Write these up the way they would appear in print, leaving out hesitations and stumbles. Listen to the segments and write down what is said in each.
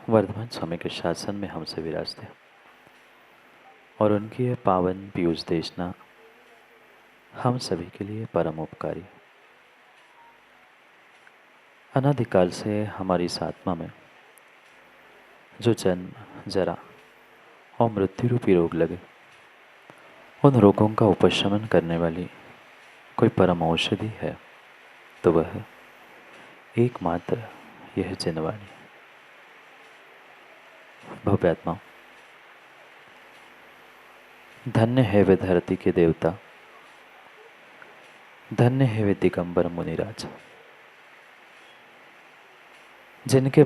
वर्धमान स्वामी के शासन में हमसे विराजते और उनकी यह पावन पीयूष देशना हम सभी के लिए परम उपकारी। अनादिकाल से हमारी इस आत्मा में जो जन्म, जरा और मृत्यु रूपी रोग लगे, उन रोगों का उपशमन करने वाली कोई परम औषधि है तो वह एकमात्र यह जिनवाणी। भव्यात्मा, धन्य है वे धरती के देवता, धन्य है वे दिगंबर मुनिराज, जिनके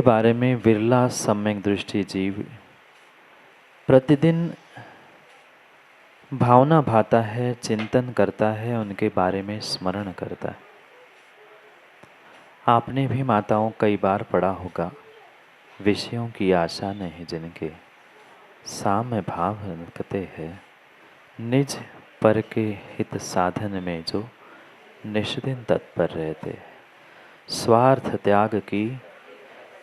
बारे में विरला सम्यक दृष्टि जीव प्रतिदिन भावना भाता है, चिंतन करता है, उनके बारे में स्मरण करता है। आपने भी माताओं कई बार पढ़ा होगा, विषयों की आशा नहीं जिनके साम्य भाव रखते हैं, निज पर के हित साधन में जो निष्दिन तत्पर रहते हैं। स्वार्थ त्याग की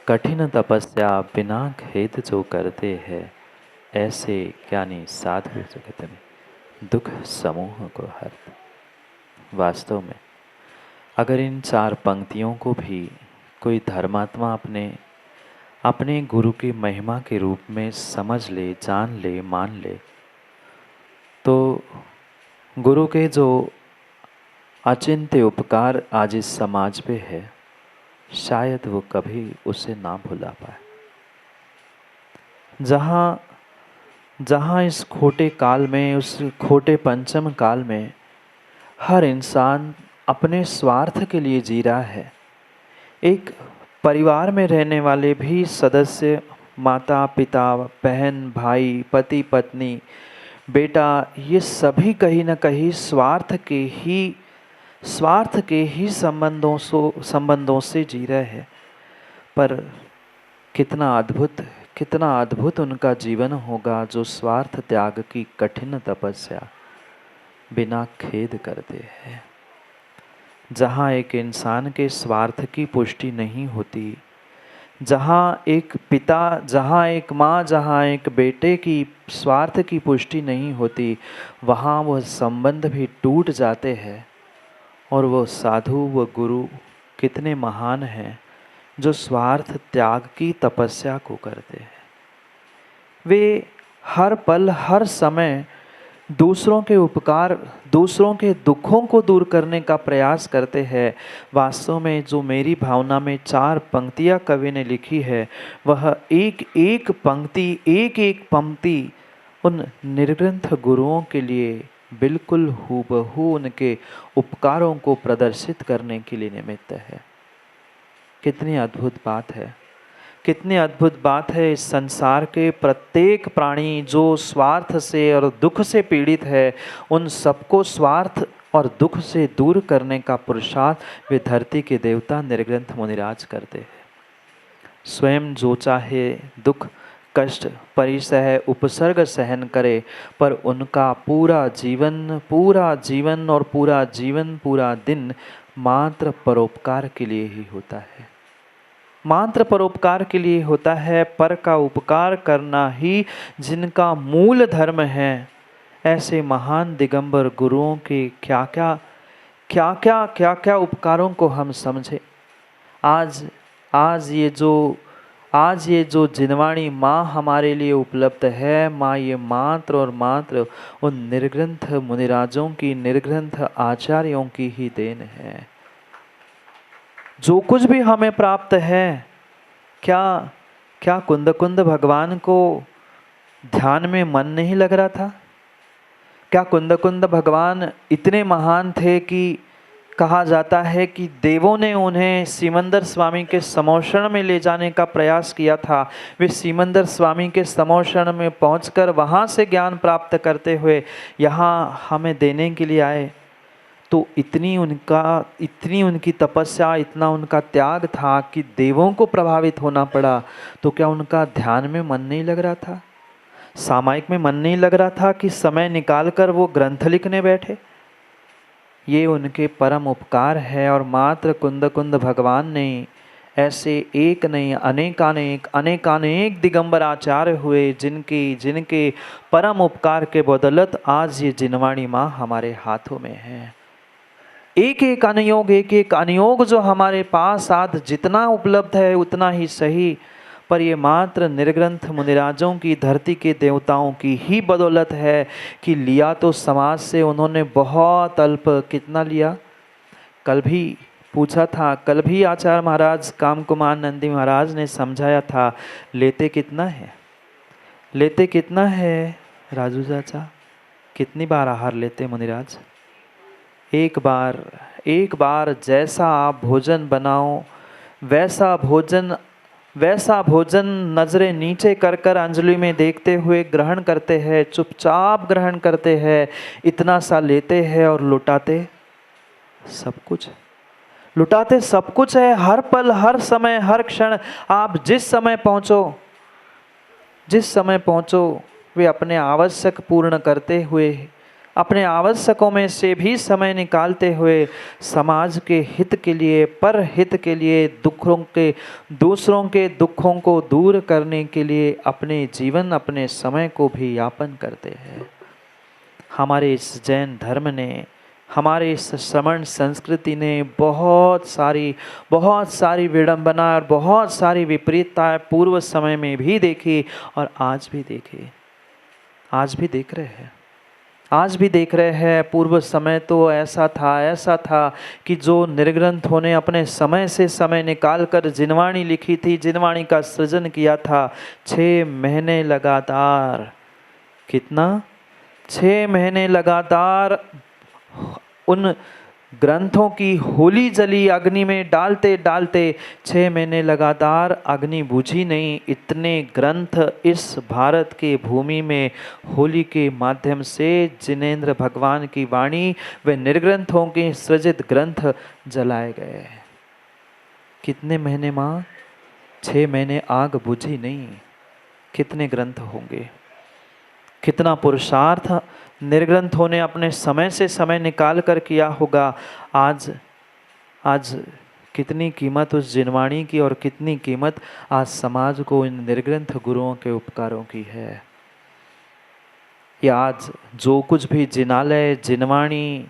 कठिन तपस्या बिना खेद जो करते हैं, ऐसे ज्ञानी साधु जगत में दुख समूह को हरते। वास्तव में अगर इन 4 पंक्तियों को भी कोई धर्मात्मा अपने गुरु की महिमा के रूप में समझ ले, जान ले, मान ले, तो गुरु के जो अचिंत्य उपकार आज इस समाज पे है, शायद वो कभी उसे ना भुला पाए। जहाँ इस खोटे काल में, उस खोटे पंचम काल में हर इंसान अपने स्वार्थ के लिए जी रहा है। एक परिवार में रहने वाले भी सदस्य, माता पिता, बहन भाई, पति पत्नी, बेटा, ये सभी कहीं न कहीं स्वार्थ के ही संबंधों से जी रहे हैं। पर कितना अद्भुत उनका जीवन होगा जो स्वार्थ त्याग की कठिन तपस्या बिना खेद करते हैं। जहाँ एक इंसान के स्वार्थ की पुष्टि नहीं होती, जहाँ एक पिता, जहाँ एक माँ, जहाँ एक बेटे की स्वार्थ की पुष्टि नहीं होती, वहाँ वह संबंध भी टूट जाते हैं। और वो साधु व गुरु कितने महान हैं जो स्वार्थ त्याग की तपस्या को करते हैं। वे हर पल, हर समय दूसरों के उपकार, दूसरों के दुखों को दूर करने का प्रयास करते हैं। वास्तव में जो मेरी भावना में 4 पंक्तियाँ कवि ने लिखी है, वह एक एक पंक्ति उन निर्ग्रंथ गुरुओं के लिए बिल्कुल हूबहू उनके उपकारों को प्रदर्शित करने के लिए निमित्त है। कितनी अद्भुत बात है, कितनी अद्भुत बात है। इस संसार के प्रत्येक प्राणी जो स्वार्थ से और दुख से पीड़ित है, उन सबको स्वार्थ और दुख से दूर करने का पुरुषार्थ वे धरती के देवता निर्ग्रंथ मुनिराज करते हैं। स्वयं जो चाहे दुख कष्ट परिसह उपसर्ग सहन करे, पर उनका पूरा जीवन और पूरा दिन मात्र परोपकार के लिए ही होता है। मात्र परोपकार के लिए होता है। पर का उपकार करना ही जिनका मूल धर्म है, ऐसे महान दिगंबर गुरुओं के क्या क्या उपकारों को हम समझे। आज ये जो जिनवाणी माँ हमारे लिए उपलब्ध है, माँ ये मात्र और मात्र उन निर्ग्रंथ मुनिराजों की, निर्ग्रंथ आचार्यों की ही देन है। जो कुछ भी हमें प्राप्त है, क्या कुंद भगवान को ध्यान में मन नहीं लग रहा था? क्या कुंद भगवान इतने महान थे कि कहा जाता है कि देवों ने उन्हें सीमंदर स्वामी के समोषण में ले जाने का प्रयास किया था। वे सीमंदर स्वामी के समोषण में पहुंचकर वहां से ज्ञान प्राप्त करते हुए यहाँ हमें देने के लिए आए। तो इतनी उनकी तपस्या, इतना उनका त्याग था कि देवों को प्रभावित होना पड़ा। तो क्या उनका ध्यान में मन नहीं लग रहा था? सामायिक में मन नहीं लग रहा था कि समय निकालकर वो ग्रंथ लिखने बैठे? ये उनके परम उपकार है। और मात्र कुंद भगवान ने ऐसे एक नहीं अनेकानेक दिगंबर आचार्य हुए, जिनके परम उपकार के बदौलत आज ये जिनवाणी माँ हमारे हाथों में है। एक एक अनियोग जो हमारे पास आज जितना उपलब्ध है उतना ही सही, पर ये मात्र निर्ग्रंथ मुनिराजों की, धरती के देवताओं की ही बदौलत है कि लिया तो समाज से उन्होंने बहुत अल्प। कितना लिया? कल भी पूछा था, कल भी आचार्य महाराज काम कुमार नंदी महाराज ने समझाया था, लेते कितना है? लेते कितना है राजू चाचा? कितनी बार आहार लेते मुनिराज? एक बार जैसा आप भोजन बनाओ वैसा भोजन नजरें नीचे कर कर अंजलि में देखते हुए ग्रहण करते हैं, चुपचाप ग्रहण करते हैं। इतना सा लेते हैं और लुटाते सब कुछ। लुटाते सब कुछ है, हर पल, हर समय, हर क्षण। आप जिस समय पहुंचो वे अपने आवश्यक पूर्ण करते हुए, अपने आवश्यकों में से भी समय निकालते हुए समाज के हित के लिए, पर हित के लिए, दूसरों के दुखों को दूर करने के लिए अपने जीवन, अपने समय को भी यापन करते हैं। हमारे इस जैन धर्म ने, हमारे इस श्रमण संस्कृति ने बहुत सारी विडंबना और बहुत सारी विपरीतताएं पूर्व समय में भी देखी और आज भी देख रहे हैं। पूर्व समय तो ऐसा था कि जो निर्ग्रंथों ने अपने समय से समय निकाल कर जिनवाणी लिखी थी, जिनवाणी का सृजन किया था, 6 महीने लगातार, कितना? 6 महीने लगातार उन ग्रंथों की होली जली अग्नि में डालते 6 महीने लगातार अग्नि बुझी नहीं। इतने ग्रंथ इस भारत के भूमि में होली के माध्यम से जिनेंद्र भगवान की वाणी व निर्ग्रंथों के सृजित ग्रंथ जलाए गए। कितने महीने माँ? 6 महीने आग बुझी नहीं। कितने ग्रंथ होंगे? कितना पुरुषार्थ निर्ग्रंथों ने अपने समय से समय निकाल कर किया होगा। आज कितनी कीमत उस जिनवाणी की और कितनी कीमत आज समाज को इन निर्ग्रंथ गुरुओं के उपकारों की है। ये आज जो कुछ भी जिनालय, जिनवाणी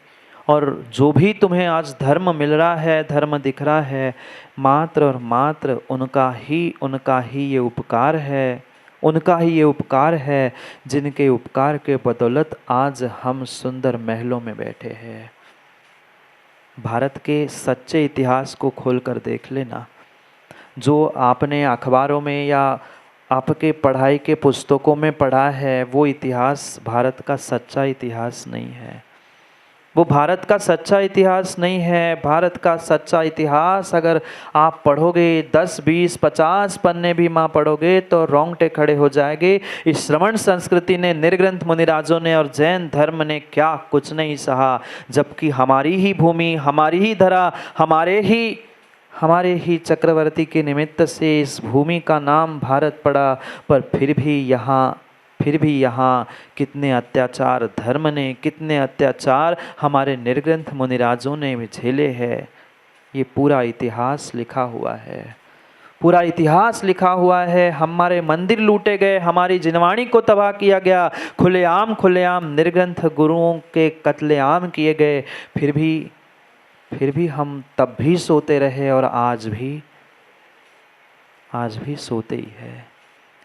और जो भी तुम्हें आज धर्म मिल रहा है, धर्म दिख रहा है, मात्र और मात्र उनका ही ये उपकार है, उनका ही ये उपकार है, जिनके उपकार के बदौलत आज हम सुंदर महलों में बैठे हैं। भारत के सच्चे इतिहास को खोलकर देख लेना। जो आपने अखबारों में या आपके पढ़ाई के पुस्तकों में पढ़ा है, वो इतिहास भारत का सच्चा इतिहास नहीं है। वो भारत का सच्चा इतिहास नहीं है। भारत का सच्चा इतिहास अगर आप पढ़ोगे, 10, 20, 50 पन्ने भी माँ पढ़ोगे तो रोंगटे खड़े हो जाएंगे। इस श्रमण संस्कृति ने, निर्ग्रंथ मुनिराजों ने और जैन धर्म ने क्या कुछ नहीं सहा, जबकि हमारी ही भूमि, हमारी ही धरा, हमारे ही चक्रवर्ती के निमित्त से इस भूमि का नाम भारत पड़ा। पर फिर भी यहाँ कितने अत्याचार धर्म ने, कितने अत्याचार हमारे निर्ग्रंथ मुनिराजों ने भी झेले हैं। ये पूरा इतिहास लिखा हुआ है, पूरा इतिहास लिखा हुआ है। हमारे मंदिर लूटे गए, हमारी जिनवाणी को तबाह किया गया, खुलेआम निर्ग्रंथ गुरुओं के कत्लेआम किए गए। फिर भी हम तब भी सोते रहे और आज भी सोते ही है।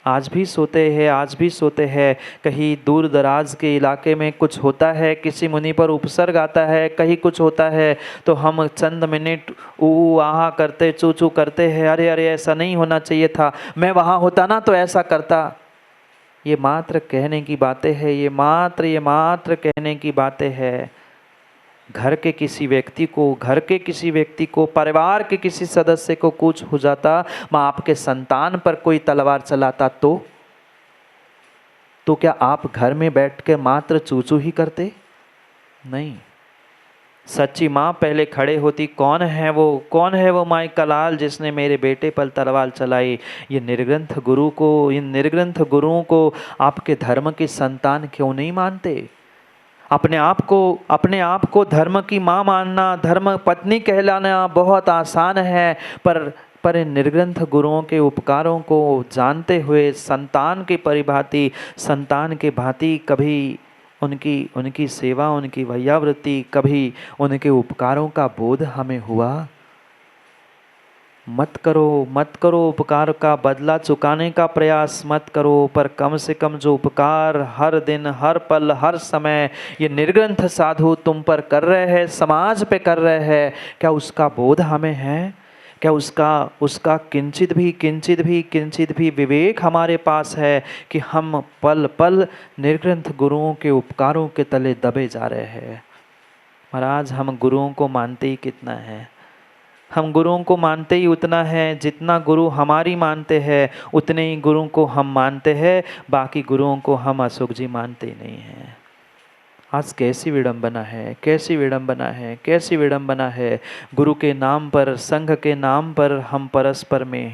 आज भी सोते हैं। कहीं दूर दराज के इलाके में कुछ होता है, किसी मुनि पर उपसर्ग आता है, कहीं कुछ होता है, तो हम चंद मिनट ऊ आहा करते, चू चू करते हैं, अरे ऐसा नहीं होना चाहिए था, मैं वहाँ होता ना तो ऐसा करता। ये मात्र कहने की बातें हैं, ये मात्र कहने की बातें हैं। घर के किसी व्यक्ति को, परिवार के किसी सदस्य को कुछ हो जाता, माँ आपके संतान पर कोई तलवार चलाता तो क्या आप घर में बैठ के मात्र चूचू ही करते? नहीं। सच्ची माँ पहले खड़े होती, कौन है वो माई कलाल जिसने मेरे बेटे पर तलवार चलाई। इन निर्ग्रंथ गुरुओं को आपके धर्म के संतान क्यों नहीं मानते? अपने आप को धर्म की माँ मानना, धर्म पत्नी कहलाना बहुत आसान है, पर पर इन निर्ग्रंथ गुरुओं के उपकारों को जानते हुए संतान के परिभांति, संतान के भांति कभी उनकी सेवा, उनकी वैयावृत्ति, कभी उनके उपकारों का बोध हमें हुआ? मत करो उपकार का बदला चुकाने का प्रयास मत करो, पर कम से कम जो उपकार हर दिन, हर पल, हर समय ये निर्ग्रंथ साधु तुम पर कर रहे हैं, समाज पे कर रहे हैं, क्या उसका बोध हमें है? क्या उसका किंचित भी विवेक हमारे पास है कि हम पल पल निर्ग्रंथ गुरुओं के उपकारों के तले दबे जा रहे हैं? महाराज, हम गुरुओं को मानते ही कितना है? हम गुरुओं को मानते ही उतना है जितना गुरु हमारी मानते हैं, उतने ही गुरुओं को हम मानते हैं, बाकी गुरुओं को हम अशोक जी मानते ही नहीं हैं। आज कैसी विडंबना है, कैसी विडंबना है, कैसी विडंबना है। गुरु के नाम पर, संघ के नाम पर हम परस्पर में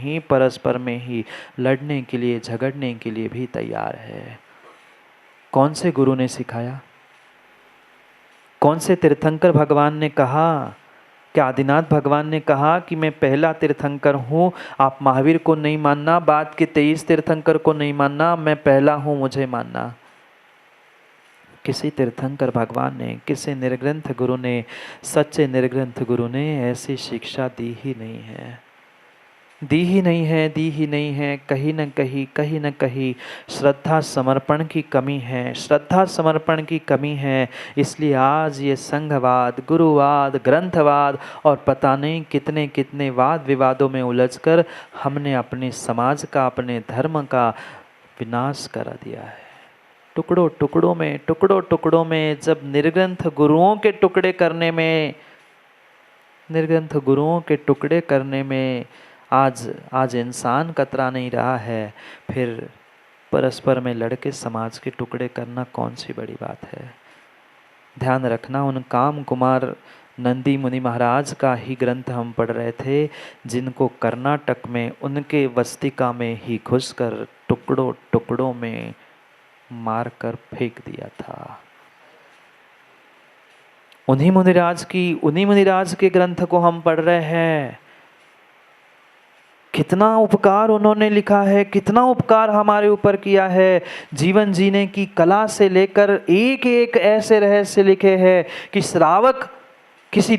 ही लड़ने के लिए, झगड़ने के लिए भी तैयार है। कौन से गुरु ने सिखाया? कौन से तीर्थंकर भगवान ने कहा? क्या आदिनाथ भगवान ने कहा कि मैं पहला तीर्थंकर हूँ, आप महावीर को नहीं मानना, बाद के 23 तीर्थंकर को नहीं मानना, मैं पहला हूँ, मुझे मानना? किसी तीर्थंकर भगवान ने, किसी निर्ग्रंथ गुरु ने, सच्चे निर्ग्रंथ गुरु ने ऐसी शिक्षा दी ही नहीं है, दी ही नहीं है। कहीं न कहीं श्रद्धा समर्पण की कमी है, श्रद्धा समर्पण की कमी है। इसलिए आज ये संघवाद, गुरुवाद, ग्रंथवाद और पता नहीं कितने कितने वाद विवादों में उलझकर हमने अपने समाज का, अपने धर्म का विनाश करा दिया है। टुकड़ों टुकड़ों में जब निर्ग्रंथ गुरुओं के टुकड़े करने में आज इंसान कतरा नहीं रहा है, फिर परस्पर में लड़के समाज के टुकड़े करना कौन सी बड़ी बात है? ध्यान रखना, उन काम कुमार नंदी मुनि महाराज का ही ग्रंथ हम पढ़ रहे थे, जिनको कर्नाटक में उनके वस्तिका में ही घुसकर टुकड़ों में मारकर फेंक दिया था। उन्हीं मुनिराज के ग्रंथ को हम पढ़ रहे हैं। कितना उपकार उन्होंने लिखा है, कितना उपकार हमारे ऊपर किया है। जीवन जीने की कला से लेकर एक एक ऐसे रहस्य लिखे हैं कि श्रावक किसी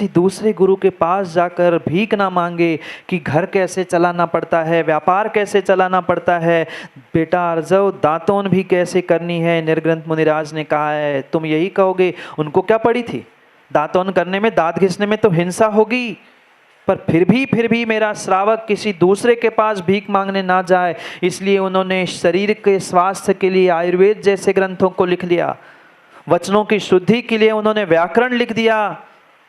दूसरे गुरु के पास जाकर भीख ना मांगे कि घर कैसे चलाना पड़ता है, व्यापार कैसे चलाना पड़ता है, बेटा अर्जव दातोन भी कैसे करनी है। निर्ग्रंथ मुनिराज ने कहा है, तुम यही कहोगे? उनको क्या पड़ी थी? दातोन करने में, दांत घिसने में तो हिंसा होगी, पर फिर भी मेरा श्रावक किसी दूसरे के पास भीख मांगने ना जाए, इसलिए उन्होंने शरीर के स्वास्थ्य के लिए आयुर्वेद जैसे ग्रंथों को लिख लिया। वचनों की शुद्धि के लिए उन्होंने व्याकरण लिख दिया,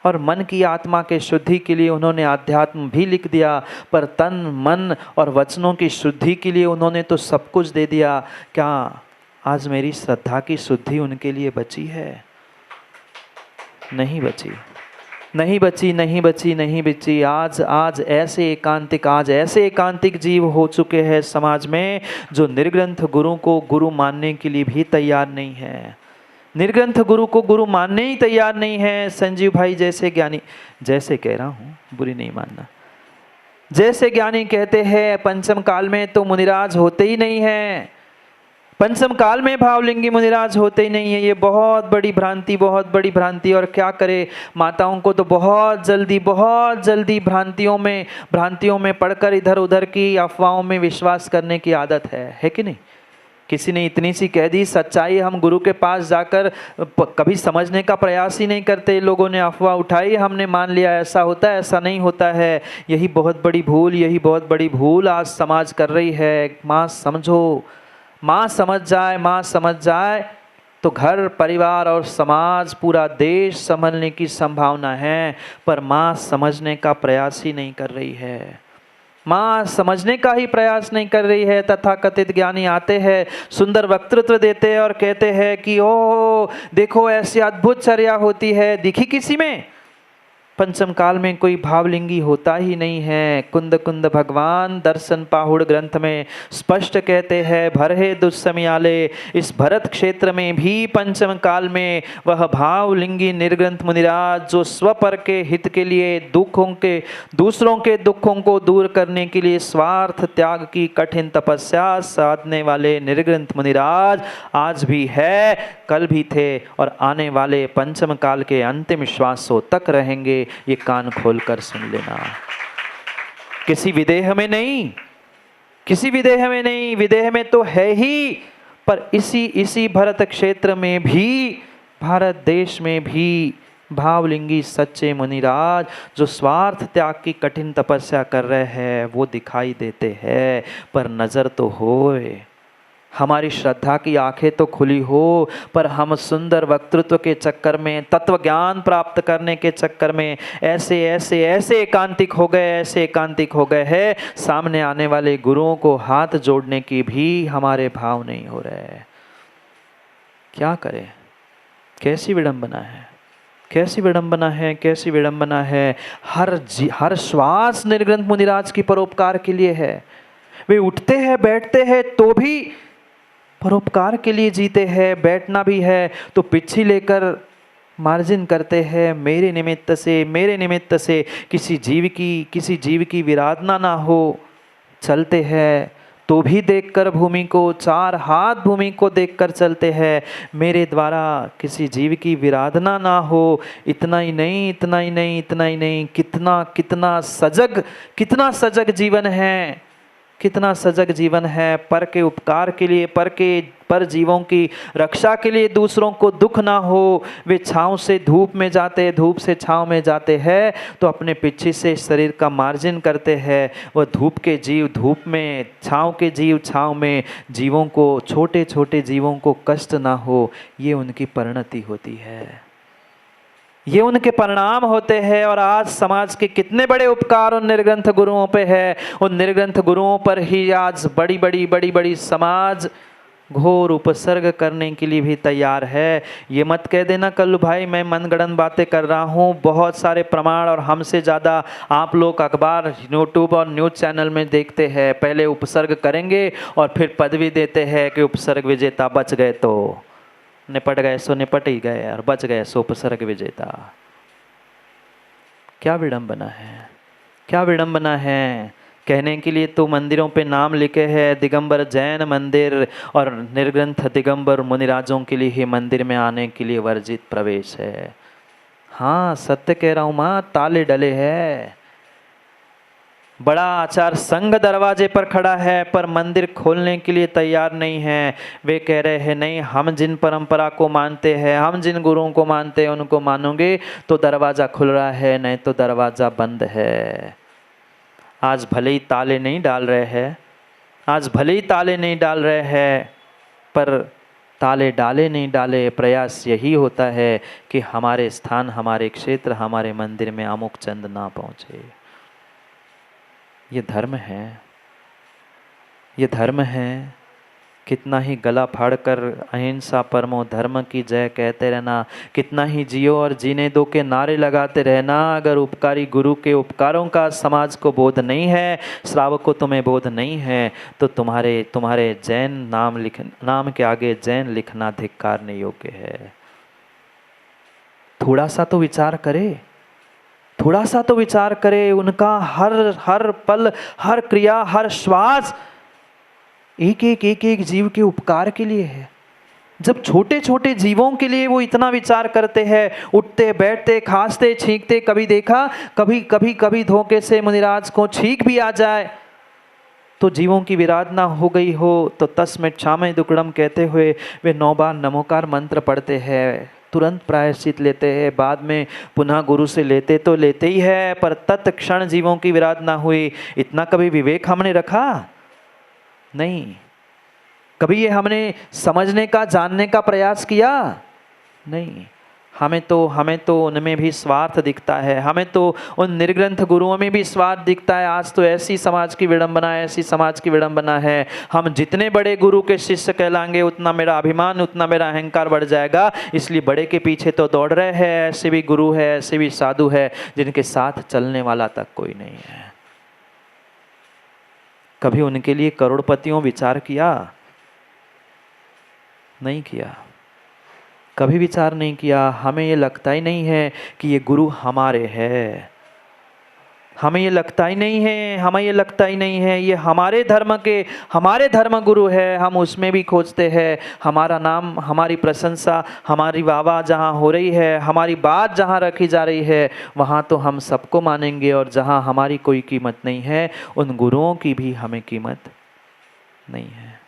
और मन की आत्मा के शुद्धि के लिए उन्होंने आध्यात्म भी लिख दिया। पर तन, मन और वचनों की शुद्धि के लिए उन्होंने तो सब कुछ दे दिया। क्या आज मेरी श्रद्धा की शुद्धि उनके लिए बची है? नहीं बची। आज ऐसे एकांतिक जीव हो चुके हैं समाज में, जो निर्ग्रंथ गुरु को गुरु मानने के लिए भी तैयार नहीं है। निर्ग्रंथ गुरु को गुरु मानने ही तैयार नहीं है। संजीव भाई जैसे ज्ञानी, जैसे कह रहा हूँ, बुरी नहीं मानना, जैसे ज्ञानी कहते हैं पंचम काल में तो मुनिराज होते ही नहीं है, पंचम काल में भावलिंगी मुनिराज होते ही नहीं है। ये बहुत बड़ी भ्रांति। और क्या करे, माताओं को तो बहुत जल्दी भ्रांतियों में पढ़कर इधर उधर की अफवाहों में विश्वास करने की आदत है कि नहीं? किसी ने इतनी सी कह दी सच्चाई, हम गुरु के पास जाकर कभी समझने का प्रयास ही नहीं करते। लोगों ने अफवाह उठाई, हमने मान लिया ऐसा होता है, ऐसा नहीं होता है। यही बहुत बड़ी भूल आज समाज कर रही है। माँ समझो, माँ समझ जाए तो घर, परिवार और समाज, पूरा देश संभलने की संभावना है। पर माँ समझने का प्रयास ही नहीं कर रही है। माँ समझने का ही प्रयास नहीं कर रही है। तथाकथित ज्ञानी आते हैं, सुंदर वक्तृत्व देते हैं और कहते हैं कि ओ देखो ऐसी अद्भुत चर्या होती है, दिखी किसी में? पंचम काल में कोई भावलिंगी होता ही नहीं है। कुंद कुंद भगवान दर्शन पाहुड़ ग्रंथ में स्पष्ट कहते हैं, भरहे दुस्समयाले, इस भरत क्षेत्र में भी पंचम काल में वह भावलिंगी निर्ग्रंथ मुनिराज जो स्वपर के हित के लिए दूसरों के दुखों को दूर करने के लिए स्वार्थ त्याग की कठिन तपस्या साधने वाले निर्ग्रंथ मुनिराज आज भी है, कल भी थे और आने वाले पंचम काल के अंतिम श्वासों तक रहेंगे। ये कान खोलकर सुन लेना। किसी विदेह में नहीं, किसी विदेह में नहीं, विदेह में तो है ही, पर इसी भरत क्षेत्र में भी, भारत देश में भी भावलिंगी सच्चे मुनिराज जो स्वार्थ त्याग की कठिन तपस्या कर रहे हैं वो दिखाई देते हैं। पर नजर तो होए, हमारी श्रद्धा की आंखें तो खुली हो, पर हम सुंदर वक्तृत्व के चक्कर में, तत्व ज्ञान प्राप्त करने के चक्कर में ऐसे एकांतिक हो गए, ऐसे एकांतिक हो गए हैं, सामने आने वाले गुरुओं को हाथ जोड़ने की भी हमारे भाव नहीं हो रहे। क्या करें? कैसी विडंबना है, कैसी विडंबना है, कैसी विडंबना है। हर श्वास निर्ग्रंथ मुनिराज की परोपकार के लिए है। वे उठते हैं बैठते हैं तो भी परोपकार के लिए जीते हैं। बैठना भी है तो पिछी लेकर मार्जिन करते हैं, मेरे निमित्त से किसी जीव की विराधना ना हो। चलते हैं तो भी देखकर भूमि को, चार हाथ भूमि को देखकर चलते हैं, मेरे द्वारा किसी जीव की विराधना ना हो। इतना ही नहीं, कितना सजग जीवन है, कितना सजग जीवन है। पर के उपकार के लिए, पर जीवों की रक्षा के लिए, दूसरों को दुख ना हो। वे छांव से धूप में जाते, धूप से छांव में जाते हैं तो अपने पीछे से शरीर का मार्जिन करते हैं। वह धूप के जीव धूप में, छांव के जीव छांव में, जीवों को, छोटे छोटे जीवों को कष्ट ना हो, ये उनकी परिणति होती है, ये उनके परिणाम होते हैं। और आज समाज के कितने बड़े उपकार उन निर्ग्रंथ गुरुओं पे है। उन निर्ग्रंथ गुरुओं पर ही आज बड़ी बड़ी समाज घोर उपसर्ग करने के लिए भी तैयार है। ये मत कह देना कल्लू भाई मैं मनगढ़ंत बातें कर रहा हूँ, बहुत सारे प्रमाण और हमसे ज़्यादा आप लोग अखबार, यूट्यूब और न्यूज़ चैनल में देखते हैं। पहले उपसर्ग करेंगे और फिर पदवी देते हैं कि उपसर्ग विजेता, बच गए तो निपट गए सो निपट ही गए और बच गए सो उपसर्ग विजेता। क्या विडंबना है, क्या विडंबना है। कहने के लिए तो मंदिरों पे नाम लिखे हैं, दिगंबर जैन मंदिर और निर्ग्रंथ दिगंबर मुनिराजों के लिए ही मंदिर में आने के लिए वर्जित प्रवेश है। हाँ सत्य कह रहा हूँ माँ, ताले डले हैं। बड़ा आचार संघ दरवाजे पर खड़ा है पर मंदिर खोलने के लिए तैयार नहीं है। वे कह रहे हैं नहीं, हम जिन परंपरा को मानते हैं, हम जिन गुरुओं को मानते हैं उनको मानोगे तो दरवाज़ा खुल रहा है, नहीं तो दरवाज़ा बंद है। आज भले ही ताले नहीं डाल रहे हैं, आज भले ही ताले नहीं डाल रहे हैं, पर ताले डाले नहीं डाले, प्रयास यही होता है कि हमारे स्थान, हमारे क्षेत्र, हमारे मंदिर में अमुक चंद ना पहुँचे। ये धर्म है, ये धर्म है। कितना ही गला फाड़कर अहिंसा परमो धर्म की जय कहते रहना, कितना ही जियो और जीने दो के नारे लगाते रहना, अगर उपकारी गुरु के उपकारों का समाज को बोध नहीं है, श्रावक को तुम्हें बोध नहीं है, तो तुम्हारे जैन नाम के आगे जैन लिखना धिक्कारने योग्य है। थोड़ा सा तो विचार करे, थोड़ा सा तो विचार करे। उनका हर पल, हर क्रिया, हर श्वास एक जीव के उपकार के लिए है। जब छोटे छोटे जीवों के लिए वो इतना विचार करते हैं, उठते बैठते खांसते छींकते, कभी देखा कभी धोखे से मुनिराज को छींक भी आ जाए तो जीवों की विराधना हो गई हो तो तस्मै क्षामय दुक्कड़म कहते हुए वे 9 बार नमोकार मंत्र पढ़ते हैं, तुरंत प्रायश्चित लेते हैं, बाद में पुनः गुरु से लेते तो लेते ही है, पर तत्क्षण जीवों की विराधना हुई। इतना कभी विवेक हमने रखा नहीं। कभी ये हमने समझने का, जानने का प्रयास किया नहीं। हमें तो उनमें भी स्वार्थ दिखता है, हमें तो उन निर्ग्रंथ गुरुओं में भी स्वार्थ दिखता है। आज तो ऐसी समाज की विडंबना है, ऐसी समाज की विडंबना है। हम जितने बड़े गुरु के शिष्य कहलाएंगे उतना मेरा अभिमान, उतना मेरा अहंकार बढ़ जाएगा। इसलिए बड़े के पीछे तो दौड़ रहे हैं। ऐसे भी गुरु है, ऐसे भी साधु है जिनके साथ चलने वाला तक कोई नहीं है। कभी उनके लिए करोड़पतियों विचार किया? नहीं किया, कभी विचार नहीं किया। हमें ये लगता ही नहीं है कि ये गुरु हमारे हैं, हमें ये लगता ही नहीं है, हमें ये लगता ही नहीं है ये हमारे धर्म के, हमारे धर्म गुरु है। हम उसमें भी खोजते हैं हमारा नाम, हमारी प्रशंसा, हमारी वाहवाह जहाँ हो रही है, हमारी बात जहाँ रखी जा रही है, वहाँ तो हम सबको मानेंगे। और जहाँ हमारी कोई कीमत नहीं है, उन गुरुओं की भी हमें कीमत नहीं है।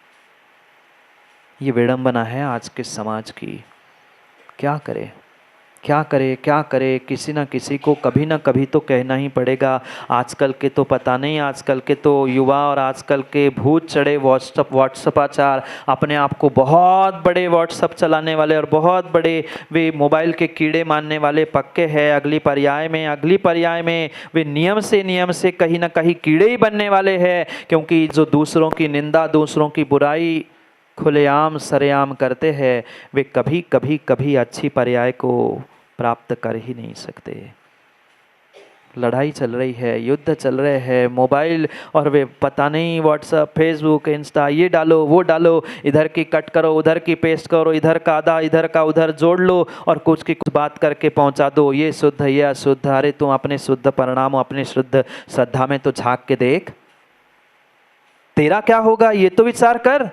ये विडंबना है आज के समाज की। क्या करे, क्या करे, क्या करे? किसी न किसी को कभी ना कभी तो कहना ही पड़ेगा। आजकल के तो पता नहीं, आजकल के तो युवा और आजकल के भूत चढ़े व्हाट्सअपाचार, अपने आप को बहुत बड़े व्हाट्सअप चलाने वाले और बहुत बड़े वे मोबाइल के कीड़े मारने वाले पक्के हैं। अगली पर्याय में वे नियम से कहीं ना कहीं कीड़े ही बनने वाले हैं। क्योंकि जो दूसरों की निंदा, दूसरों की बुराई खुलेआम सरेआम करते हैं, वे कभी अच्छी पर्याय को प्राप्त कर ही नहीं सकते। लड़ाई चल रही है, युद्ध चल रहे हैं, मोबाइल और वे पता नहीं व्हाट्सएप, फेसबुक, इंस्टा, ये डालो वो डालो, इधर की कट करो, उधर की पेस्ट करो, इधर का आधा इधर का उधर जोड़ लो और कुछ की कुछ बात करके पहुंचा दो, ये शुद्ध ये अशुद्ध। अरे तुम अपने शुद्ध परिणाम, अपने शुद्ध श्रद्धा में तो झांक के देख, तेरा क्या होगा ये तो विचार कर।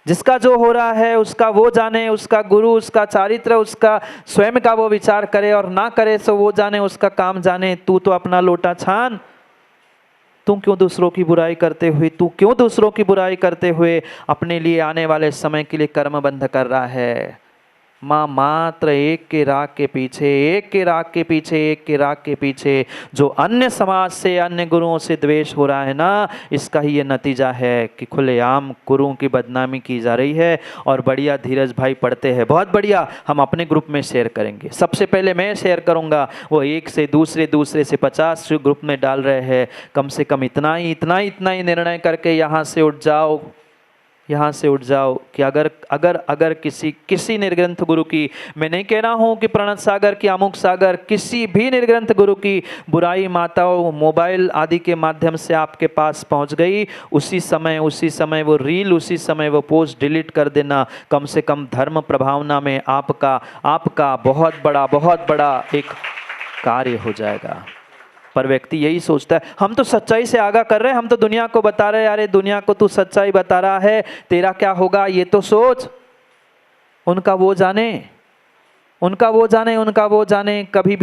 जिसका जो हो रहा है उसका वो जाने, उसका गुरु, उसका चारित्र, उसका स्वयं का वो विचार करे, और ना करे सो वो जाने, उसका काम जाने। तू तो अपना लोटा छान। तुम क्यों दूसरों की बुराई करते हुए, तू क्यों दूसरों की बुराई करते हुए अपने लिए आने वाले समय के लिए कर्म बंध कर रहा है? माँ मात्र एक के राग के पीछे, एक के राग के पीछे, एक के राग के पीछे जो अन्य समाज से, अन्य गुरुओं से द्वेष हो रहा है ना, इसका ही ये नतीजा है कि खुलेआम गुरुओं की बदनामी की जा रही है। और बढ़िया धीरज भाई पढ़ते हैं, बहुत बढ़िया, हम अपने ग्रुप में शेयर करेंगे। सबसे पहले मैं शेयर करूंगा, वो एक से दूसरे से 50 ग्रुप में डाल रहे हैं। कम से कम इतना ही निर्णय करके यहाँ से उठ जाओ कि अगर किसी निर्ग्रंथ गुरु की, मैं नहीं कह रहा हूँ कि प्रणत सागर की, अमुक सागर, किसी भी निर्ग्रंथ गुरु की बुराई माताओं मोबाइल आदि के माध्यम से आपके पास पहुँच गई, उसी समय वो रील, उसी समय वो पोस्ट डिलीट कर देना। कम से कम धर्म प्रभावना में आपका बहुत बड़ा एक कार्य हो जाएगा। पर व्यक्ति यही सोचता है हम तो सच्चाई से आगाह कर रहे हैं, हम तो दुनिया को बता रहे हैं। अरे दुनिया को तू सच्चाई बता रहा है, तेरा क्या होगा ये तो सोच। उनका वो जाने। कभी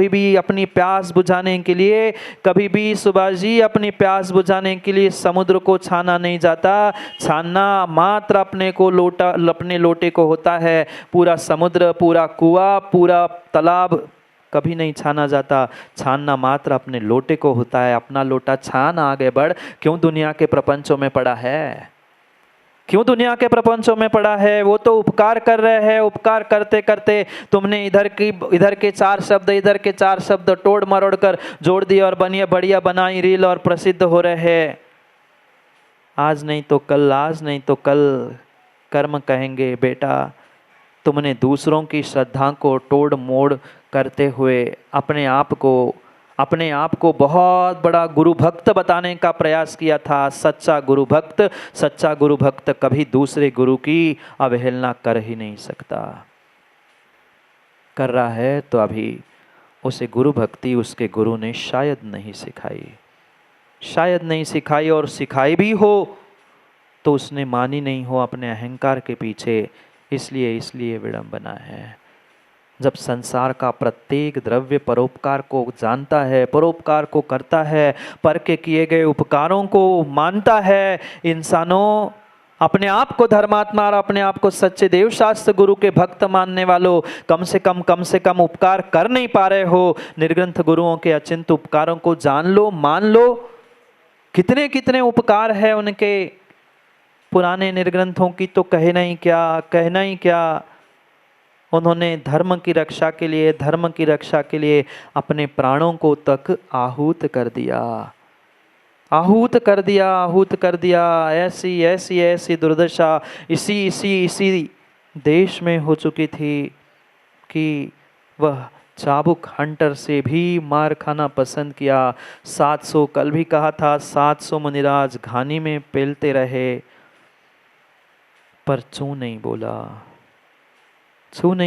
भी अपनी प्यास बुझाने के लिए, कभी भी सुभाष जी अपनी प्यास बुझाने के लिए समुद्र को छाना नहीं जाता। छानना मात्र अपने लोटे को होता है। पूरा समुद्र, पूरा कुआं, पूरा तालाब कभी नहीं छाना जाता। छानना मात्र अपने लोटे को होता है। अपना लोटा छान, आगे बढ़। क्यों दुनिया के प्रपंचों में पड़ा है? क्यों दुनिया के प्रपंचों में पड़ा है? वो तो उपकार कर रहे हैं। उपकार करते करते तुमने इधर के 4 शब्द, इधर के 4 शब्द तोड़ मरोड़ कर जोड़ दिए और बढ़िया बनाई रील और प्रसिद्ध हो रहे हैं। आज नहीं तो कल कर्म कहेंगे बेटा। तुमने दूसरों की श्रद्धा को तोड़ मोड़ करते हुए अपने आप को बहुत बड़ा गुरु भक्त बताने का प्रयास किया था। सच्चा गुरु भक्त कभी दूसरे गुरु की अवहेलना कर ही नहीं सकता। कर रहा है तो अभी उसे गुरु भक्ति उसके गुरु ने शायद नहीं सिखाई, और सिखाई भी हो तो उसने मानी नहीं हो अपने अहंकार के पीछे। इसलिए विडंबना है। जब संसार का प्रत्येक द्रव्य परोपकार को जानता है, परोपकार को करता है, पर के किए गए उपकारों को मानता है, इंसानों अपने आप को धर्मात्मा और अपने आप को सच्चे देव शास्त्र गुरु के भक्त मानने वालों, कम से कम उपकार कर नहीं पा रहे हो। निर्ग्रंथ गुरुओं के अचिंत उपकारों को जान लो, मान लो। कितने उपकार है उनके। पुराने निर्ग्रंथों की तो कहना ही क्या। उन्होंने धर्म की रक्षा के लिए अपने प्राणों को तक आहूत कर दिया, आहूत कर दिया। ऐसी दुर्दशा इसी देश में हो चुकी थी कि वह चाबुक हंटर से भी मार खाना पसंद किया। 700, कल भी कहा था, 700 मुनिराज घानी में पेलते रहे, पर चू नहीं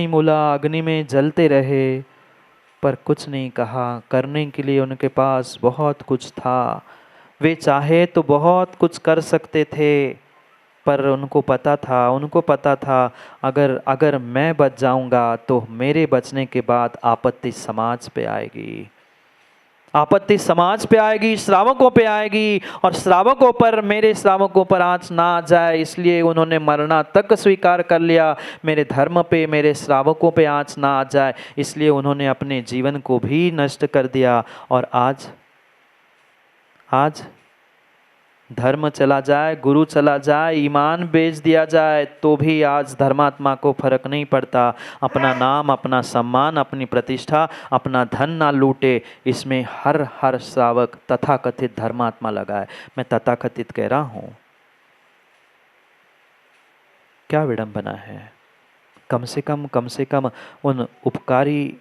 बोला, अग्नि में जलते रहे, पर कुछ नहीं कहा। करने के लिए उनके पास बहुत कुछ था, वे चाहे तो बहुत कुछ कर सकते थे, पर उनको पता था अगर मैं बच जाऊंगा तो मेरे बचने के बाद आपत्ति समाज पे आएगी, श्रावकों पे आएगी, और श्रावकों पर, मेरे श्रावकों पर आँच ना आ जाए, इसलिए उन्होंने मरना तक स्वीकार कर लिया। मेरे धर्म पे, मेरे श्रावकों पे आँच ना आ जाए, इसलिए उन्होंने अपने जीवन को भी नष्ट कर दिया। और आज धर्म चला जाए, गुरु चला जाए, ईमान बेच दिया जाए, तो भी आज धर्मात्मा को फर्क नहीं पड़ता। अपना नाम, अपना सम्मान, अपनी प्रतिष्ठा, अपना धन ना लूटे, इसमें हर श्रावक तथाकथित धर्मात्मा लगा है। मैं तथाकथित कह रहा हूं, क्या विडंबना है। कम से कम उन उपकारी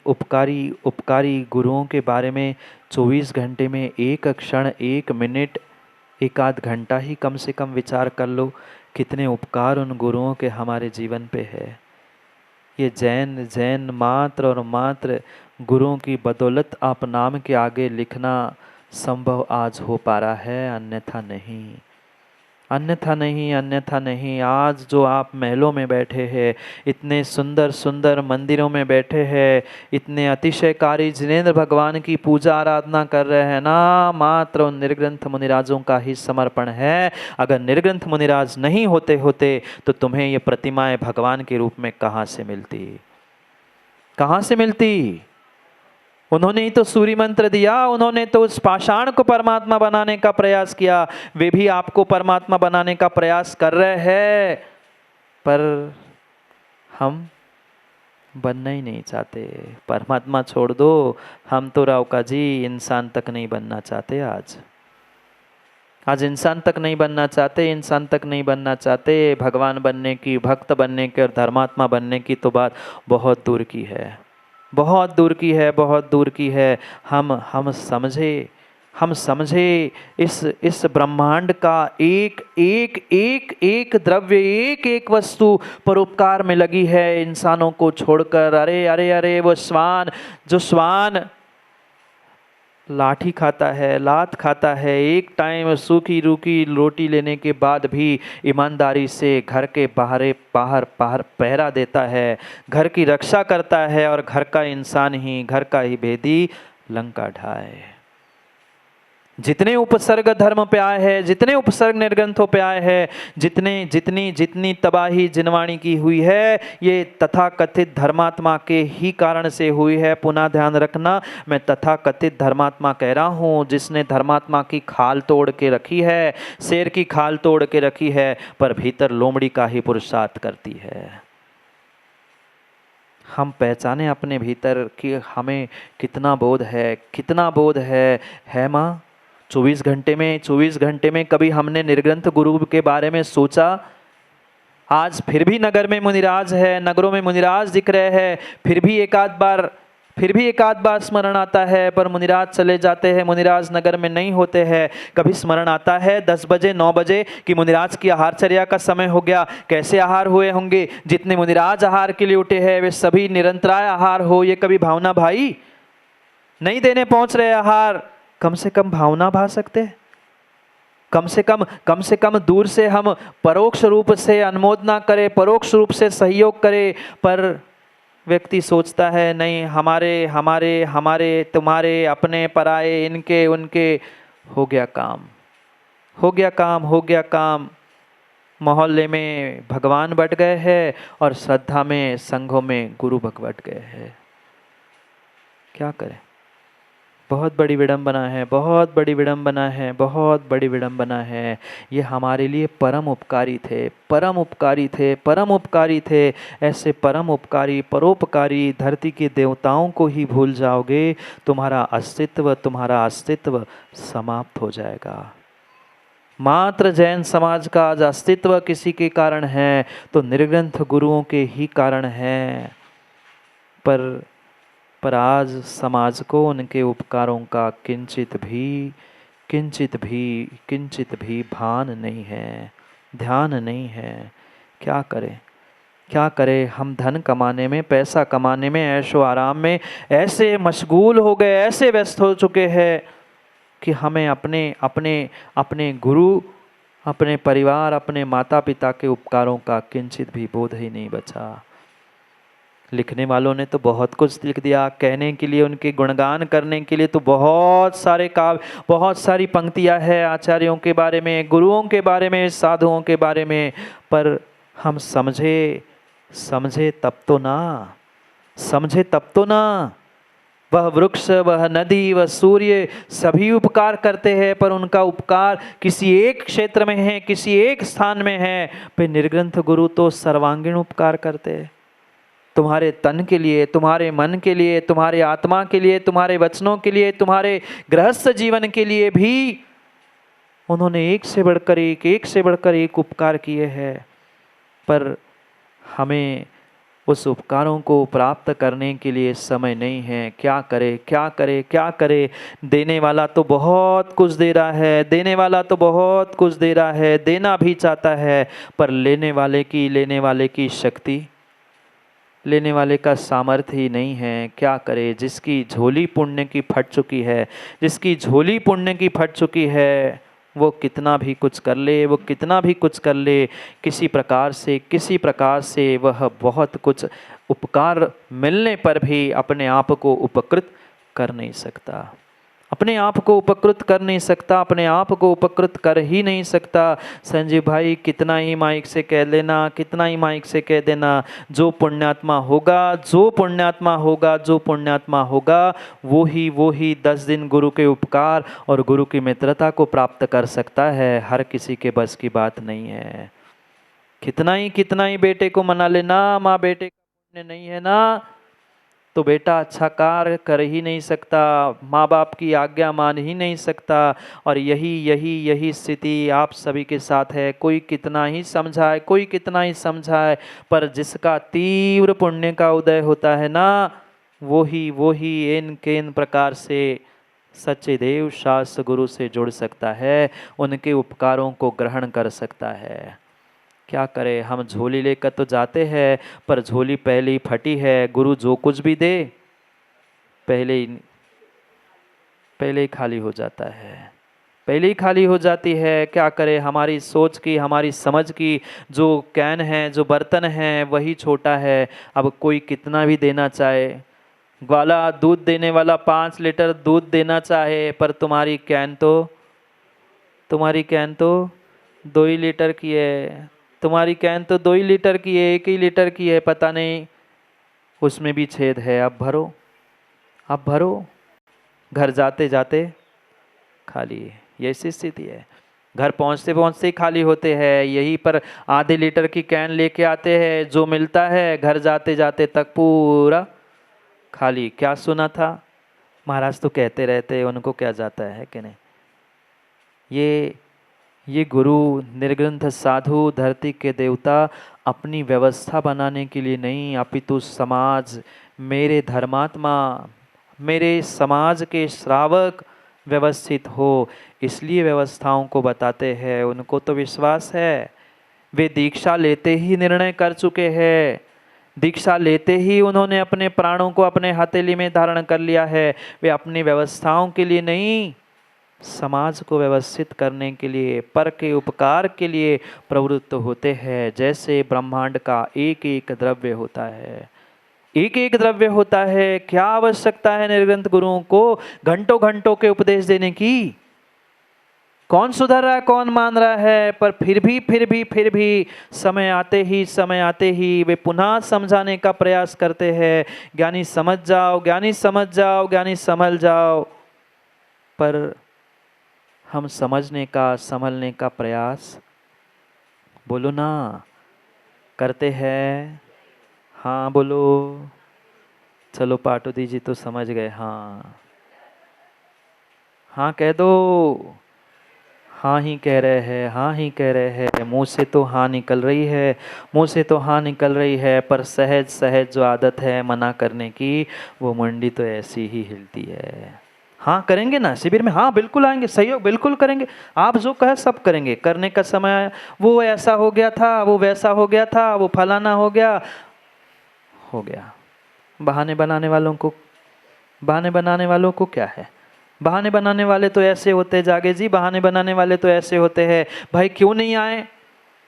गुरुओं के बारे में 24 घंटे में एक क्षण, 1 मिनट, 1 आध घंटा ही कम से कम विचार कर लो, कितने उपकार उन गुरुओं के हमारे जीवन पे है। ये जैन मात्र और मात्र गुरुओं की बदौलत आप नाम के आगे लिखना संभव आज हो पा रहा है, अन्यथा नहीं। आज जो आप महलों में बैठे हैं, इतने सुंदर मंदिरों में बैठे हैं, इतने अतिशयकारी जिनेंद्र भगवान की पूजा आराधना कर रहे हैं ना, मात्र उन निर्ग्रंथ मुनिराजों का ही समर्पण है। अगर निर्ग्रंथ मुनिराज नहीं होते तो तुम्हें ये प्रतिमाएं भगवान के रूप में कहाँ से मिलती? उन्होंने ही तो सूर्य मंत्र दिया, उन्होंने तो उस पाषाण को परमात्मा बनाने का प्रयास किया। वे भी आपको परमात्मा बनाने का प्रयास कर रहे हैं, पर हम बनना ही नहीं चाहते। परमात्मा छोड़ दो, हम तो रावका जी इंसान तक नहीं बनना चाहते। आज इंसान तक नहीं बनना चाहते। भगवान बनने की, भक्त बनने की और धर्मात्मा बनने की तो बात बहुत दूर की है। हम समझे इस ब्रह्मांड का एक द्रव्य, एक वस्तु परोपकार में लगी है इंसानों को छोड़कर। अरे वो श्वान लाठी खाता है, लात खाता है, एक टाइम सूखी रूखी रोटी लेने के बाद भी ईमानदारी से घर के बाहर पहरा देता है, घर की रक्षा करता है, और घर का ही भेदी लंका ढाए। जितने उपसर्ग धर्म पे आए हैं, जितने उपसर्ग निर्ग्रंथों पे आए हैं, जितनी तबाही जिनवाणी की हुई है, ये तथाकथित धर्मात्मा के ही कारण से हुई है। पुनः ध्यान रखना, मैं तथाकथित धर्मात्मा कह रहा हूँ, जिसने धर्मात्मा की खाल तोड़ के रखी है, शेर की खाल तोड़ के रखी है, पर भीतर लोमड़ी का ही पुरुषार्थ करती है। हम पहचाने अपने भीतर कि हमें कितना बोध है माँ। 24 घंटे में कभी हमने निर्ग्रंथ गुरु के बारे में सोचा? आज फिर भी नगरों में मुनिराज दिख रहे हैं, फिर भी एक आध बार स्मरण आता है, पर मुनिराज चले जाते हैं, मुनिराज नगर में नहीं होते हैं। कभी स्मरण आता है 10 बजे 9 बजे कि मुनिराज की आहारचर्या का समय हो गया, कैसे आहार हुए होंगे? जितने मुनिराज आहार के लिए उठे हैं वे सभी निरंतराय आहार हो, ये कभी भावना भाई? नहीं देने पहुंच रहे आहार, कम से कम भावना भा सकते। कम से कम दूर से हम परोक्ष रूप से अनुमोदना करें, परोक्ष रूप से सहयोग करें, पर व्यक्ति सोचता है नहीं, हमारे तुम्हारे, अपने पराये, इनके उनके, हो गया काम। मोहल्ले में भगवान बट गए हैं और श्रद्धा में, संघों में गुरु बट गए हैं। क्या करें? बहुत बड़ी विडंबना है, बहुत बड़ी विडंबना है, बहुत बड़ी विडंबना है। ये हमारे लिए परम उपकारी थे, परम उपकारी थे, परम उपकारी थे। ऐसे परम उपकारी, परोपकारी धरती के देवताओं को ही भूल जाओगे, तुम्हारा अस्तित्व समाप्त हो जाएगा। मात्र जैन समाज का आज अस्तित्व किसी के कारण है तो निर्ग्रंथ गुरुओं के ही कारण है। पर आज समाज को उनके उपकारों का किंचित भी भान नहीं है, ध्यान नहीं है। क्या करें, क्या करें? हम धन कमाने में, पैसा कमाने में, ऐशो आराम में ऐसे मशगूल हो गए, ऐसे व्यस्त हो चुके हैं कि हमें अपने गुरु, अपने परिवार, अपने माता पिता के उपकारों का किंचित भी बोध ही नहीं बचा। लिखने वालों ने तो बहुत कुछ लिख दिया, कहने के लिए, उनके गुणगान करने के लिए तो बहुत सारे काव्य, बहुत सारी पंक्तियां हैं आचार्यों के बारे में, गुरुओं के बारे में, साधुओं के बारे में। पर हम समझे तब तो ना। वह वृक्ष, वह नदी, वह सूर्य सभी उपकार करते हैं, पर उनका उपकार किसी एक क्षेत्र में है, किसी एक स्थान में है। फिर निर्ग्रंथ गुरु तो सर्वांगीण उपकार करते हैं, तुम्हारे तन के लिए, तुम्हारे मन के लिए, तुम्हारे आत्मा के लिए, तुम्हारे वचनों के लिए, तुम्हारे गृहस्थ जीवन के लिए भी उन्होंने एक से बढ़कर एक उपकार किए हैं। पर हमें उस उपकारों को प्राप्त करने के लिए समय नहीं है। क्या करे? देने वाला तो बहुत कुछ दे रहा है, देना भी चाहता है, पर लेने वाले की शक्ति, लेने वाले का सामर्थ्य ही नहीं है। क्या करे? जिसकी झोली पुण्य की फट चुकी है, वो कितना भी कुछ कर ले, किसी प्रकार से वह बहुत कुछ उपकार मिलने पर भी अपने आप को उपकृत कर नहीं सकता, अपने आप को उपकृत कर ही नहीं सकता। संजीव भाई कितना ही माइक से कह देना, जो पुण्यात्मा होगा वो ही 10 दिन गुरु के उपकार और गुरु की मित्रता को प्राप्त कर सकता है। हर किसी के बस की बात नहीं है। कितना ही बेटे को मना लेना, माँ बेटे का पुण्य नहीं है ना, तो बेटा अच्छा कार्य कर ही नहीं सकता, माँ बाप की आज्ञा मान ही नहीं सकता। और यही स्थिति आप सभी के साथ है। कोई कितना ही समझाए, पर जिसका तीव्र पुण्य का उदय होता है ना, वो ही इन प्रकार से सच्चे देव शास्त्र गुरु से जुड़ सकता है, उनके उपकारों को ग्रहण कर सकता है। क्या करें? हम झोली लेकर तो जाते हैं, पर झोली पहले ही फटी है। गुरु जो कुछ भी दे पहले ही खाली हो जाती है। क्या करें? हमारी सोच की, हमारी समझ की जो कैन है, जो बर्तन है, वही छोटा है। अब कोई कितना भी देना चाहे, ग्वाला दूध देने वाला 5 लीटर दूध देना चाहे, पर तुम्हारी कैन तो 2 ही लीटर की है, 1 ही लीटर की है, पता नहीं उसमें भी छेद है। अब भरो, घर जाते जाते खाली है। ये ऐसी स्थिति है। घर पहुंचते ही खाली होते हैं। यहीं पर आधे लीटर की कैन लेके आते हैं, जो मिलता है घर जाते जाते तक पूरा खाली। क्या सुना था? महाराज तो कहते रहते, उनको क्या जाता है कि नहीं। ये गुरु, निर्ग्रंथ साधु, धरती के देवता अपनी व्यवस्था बनाने के लिए नहीं, अपितु समाज, मेरे धर्मात्मा, मेरे समाज के श्रावक व्यवस्थित हो, इसलिए व्यवस्थाओं को बताते हैं। उनको तो विश्वास है, वे दीक्षा लेते ही निर्णय कर चुके हैं, दीक्षा लेते ही उन्होंने अपने प्राणों को अपने हथेली में धारण कर लिया है। वे अपनी व्यवस्थाओं के लिए नहीं, समाज को व्यवस्थित करने के लिए, पर के उपकार के लिए प्रवृत्त होते हैं। जैसे ब्रह्मांड का एक एक द्रव्य होता है, क्या आवश्यकता है निर्ग्रंथ गुरुओं को घंटों घंटों के उपदेश देने की? कौन सुधर रहा है, कौन मान रहा है? पर फिर भी समय आते ही वे पुनः समझाने का प्रयास करते हैं। ज्ञानी समझ जाओ, ज्ञानी संभल जाओ। पर हम समझने का, संभलने का प्रयास, बोलो ना, करते हैं? हाँ बोलो। चलो पाटुदी जी तो समझ गए, हाँ हाँ कह दो। हाँ ही कह रहे हैं, हाँ ही कह रहे हैं, मुंह से तो हाँ निकल रही है, मुंह से तो हाँ निकल रही है, पर सहज सहज जो आदत है मना करने की, वो मुंडी तो ऐसी ही हिलती है। हाँ करेंगे ना शिविर में, हाँ बिल्कुल आएंगे, सहयोग बिल्कुल करेंगे। आप जो कहे सब करेंगे। करने का समय आया, वो ऐसा हो गया था, वो वैसा हो गया था, वो फलाना हो गया, हो गया। बहाने बनाने वालों को, बहाने बनाने वालों को क्या है? बहाने बनाने वाले तो ऐसे होते हैं जागे जी, बहाने बनाने वाले तो ऐसे होते हैं, भाई क्यों नहीं आए,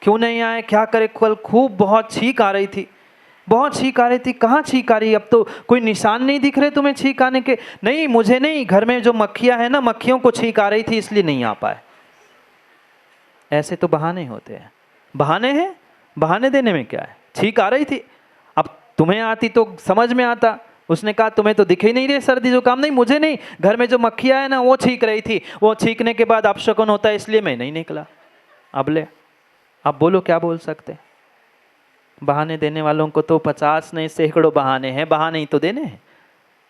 क्यों नहीं आए, क्या करे, कल खूब बहुत छींक आ रही थी, बहुत छींक आ रही थी, कहाँ छींक आ रही, अब तो कोई निशान नहीं दिख रहे तुम्हें छींक आने के? नहीं मुझे नहीं, घर में जो मक्खियां है ना, मक्खियों को छींक आ रही थी इसलिए नहीं आ पाए। ऐसे तो बहाने होते हैं। बहाने हैं, बहाने देने में क्या है? छींक आ रही थी, अब तुम्हें आती तो समझ में आता। उसने कहा तुम्हें तो दिख ही नहीं रही सर्दी जुकाम। नहीं मुझे नहीं, घर में जो मक्खियां है ना वो छींक रही थी, वो छींकने के बाद अपशकुन होता है इसलिए मैं नहीं निकला। अब ले, अब बोलो क्या बोल सकते? बहाने देने वालों को तो 50 नहीं सैकड़ों बहाने हैं, बहाने ही तो देने हैं।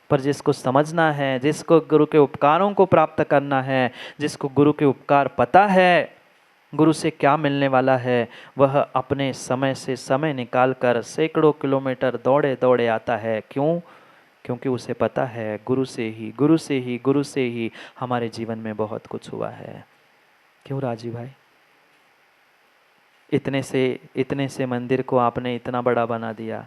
पर जिसको समझना है, जिसको गुरु के उपकारों को प्राप्त करना है, जिसको गुरु के उपकार पता है, गुरु से क्या मिलने वाला है, वह अपने समय से समय निकालकर सैकड़ों किलोमीटर दौड़े दौड़े आता है। क्यों? क्योंकि उसे पता है गुरु से ही, गुरु से ही, गुरु से ही हमारे जीवन में बहुत कुछ हुआ है। क्यों राजीव भाई? इतने से मंदिर को आपने इतना बड़ा बना दिया,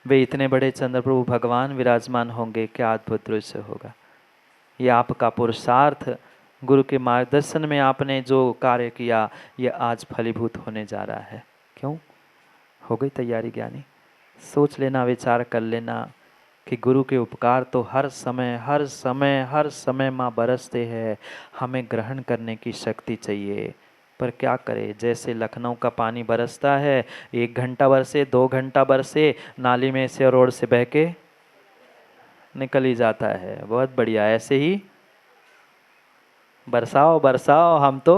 वे इतने बड़े चंद्रप्रभु भगवान विराजमान होंगे, क्या अद्भुत दृश्य होगा। ये आपका पुरुषार्थ, गुरु के मार्गदर्शन में आपने जो कार्य किया, ये आज फलीभूत होने जा रहा है। क्यों? हो गई तैयारी ज्ञानी? सोच लेना, विचार कर लेना कि गुरु के उपकार तो हर समय हर समय हर समय माँ बरसते हैं। हमें ग्रहण करने की शक्ति चाहिए, पर क्या करें? जैसे लखनऊ का पानी बरसता है, 1 घंटा बरसे, 2 घंटा बरसे, नाली में से रोड से बह के निकल ही जाता है। बहुत बढ़िया, ऐसे ही बरसाओ बरसाओ, हम तो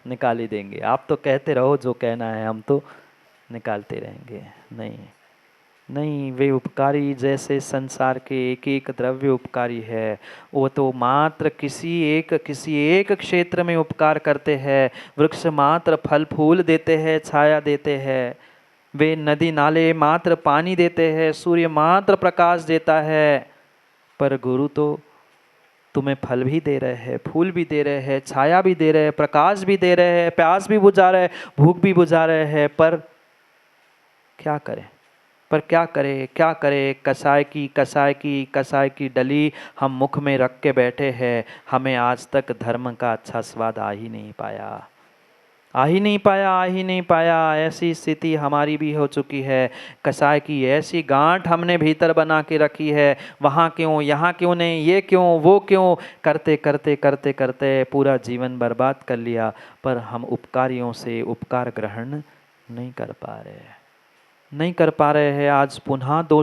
निकाल ही देंगे। आप तो कहते रहो जो कहना है, हम तो निकालते रहेंगे। नहीं नहीं, वे उपकारी जैसे संसार के एक एक द्रव्य उपकारी है, वो तो मात्र किसी एक क्षेत्र में उपकार करते हैं। वृक्ष मात्र फल फूल देते हैं, छाया देते हैं। वे नदी नाले मात्र पानी देते हैं, सूर्य मात्र प्रकाश देता है। पर गुरु तो तुम्हें फल भी दे रहे हैं, फूल भी दे रहे हैं, छाया भी दे रहे हैं, प्रकाश भी दे रहे हैं, प्यास भी बुझा रहे हैं, भूख भी बुझा रहे हैं। पर क्या करें? पर क्या करें, क्या करें? कसाय की डली हम मुख में रख के बैठे हैं। हमें आज तक धर्म का अच्छा स्वाद आ ही नहीं पाया, आ ही नहीं पाया, आ ही नहीं पाया। ऐसी स्थिति हमारी भी हो चुकी है। कसाय की ऐसी गांठ हमने भीतर बना के रखी है, वहाँ क्यों, यहाँ क्यों नहीं, ये क्यों, वो क्यों, करते करते करते करते पूरा जीवन बर्बाद कर लिया। पर हम उपकारियों से उपकार ग्रहण नहीं कर पा रहे, नहीं कर पा रहे हैं। आज पुनः दो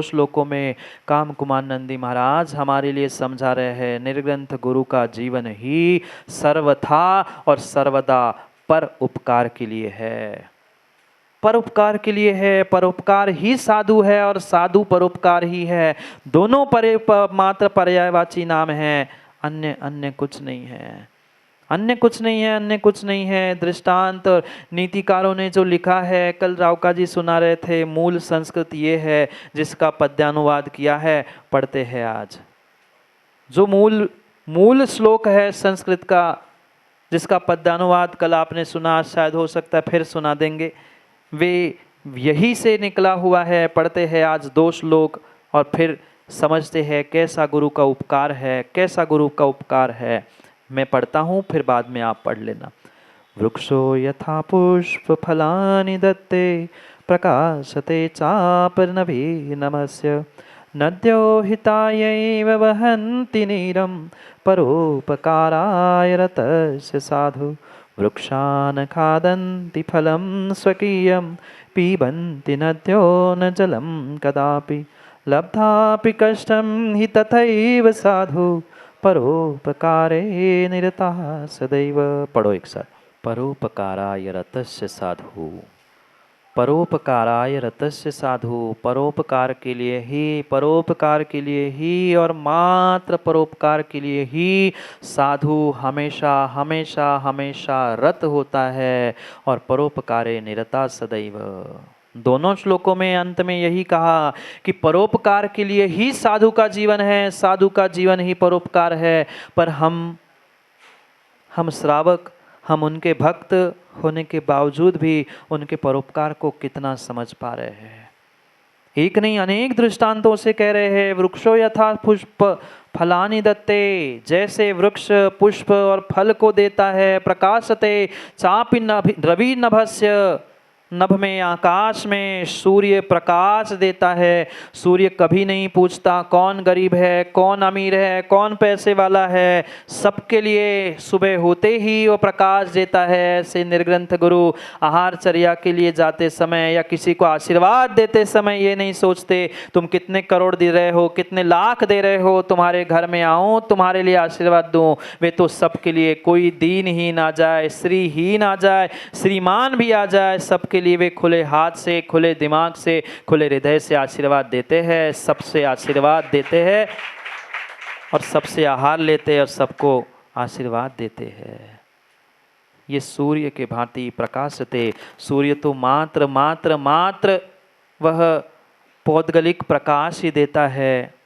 श्लोकों में काम कुमार नंदी महाराज हमारे लिए समझा रहे हैं, निर्ग्रंथ गुरु का जीवन ही सर्वथा और सर्वदा पर उपकार के लिए है, परोपकार के लिए है। परोपकार ही साधु है और साधु परोपकार ही है। दोनों मात्र पर्यायवाची नाम है, अन्य अन्य कुछ नहीं है, अन्य कुछ नहीं है, अन्य कुछ नहीं है। दृष्टांत नीतिकारों ने जो लिखा है, कल रावका जी सुना रहे थे, मूल संस्कृत ये है जिसका पद्यानुवाद किया है, पढ़ते हैं आज। जो मूल मूल श्लोक है संस्कृत का, जिसका पद्यानुवाद कल आपने सुना, शायद हो सकता है फिर सुना देंगे, वे यही से निकला हुआ है। पढ़ते हैं आज 2 श्लोक और फिर समझते हैं कैसा गुरु का उपकार है, कैसा गुरु का उपकार है। मैं पढ़ता हूँ, फिर बाद में आप पढ़ लेना। वृक्षो यथा पुष्प फलानि दत्ते प्रकाशते चापर्णभि नमस्य नद्यो हितायैव वहन्ति नीरं परोपकाराय रतस्य साधु वृक्षान् खादन्ति फलं स्वकीयं पिबन्ति नद्यो न जलं कदापि लब्धापि कष्टं हि तथैव साधु परोपकारे निरतः सदैव। पढ़ो एक साथ। परोपकाराय रतस्य साधु, परोपकाराय रतस्य साधु, परोपकार के लिए ही, परोपकार के लिए ही और मात्र परोपकार के लिए ही साधु हमेशा हमेशा हमेशा रत होता है और परोपकारे निरता सदैव। दोनों श्लोकों में अंत में यही कहा कि परोपकार के लिए ही साधु का जीवन है, साधु का जीवन ही परोपकार है। पर हम श्रावक, हम उनके भक्त होने के बावजूद भी उनके परोपकार को कितना समझ पा रहे हैं। एक नहीं अनेक दृष्टांतों से कह रहे हैं, वृक्षो यथा पुष्प फलानि दत्ते, जैसे वृक्ष पुष्प और फल को देता है, प्रकाशते चापि रवि नभस्य, नभ में आकाश में सूर्य प्रकाश देता है। सूर्य कभी नहीं पूछता कौन गरीब है, कौन अमीर है, कौन पैसे वाला है, सबके लिए सुबह होते ही वो प्रकाश देता है। ऐसे निर्ग्रंथ गुरु आहारचर्या के लिए जाते समय या किसी को आशीर्वाद देते समय ये नहीं सोचते तुम कितने करोड़ दे रहे हो, कितने लाख दे रहे हो, तुम्हारे घर में आऊं तुम्हारे लिए आशीर्वाद दूं। वे तो सबके लिए, कोई दीनहीन आ जाए, श्रीहीन आ जाए, श्रीमान भी आ जाए, सबके लिए वे खुले हाथ से, खुले दिमाग से, खुले हृदय से आशीर्वाद देते हैं, सबसे आशीर्वाद देते हैं और सबसे आहार लेते हैं और सबको आशीर्वाद देते हैं। ये सूर्य के भांति प्रकाशते, सूर्य तो मात्र मात्र मात्र वह पौद्गलिक प्रकाश ही देता है।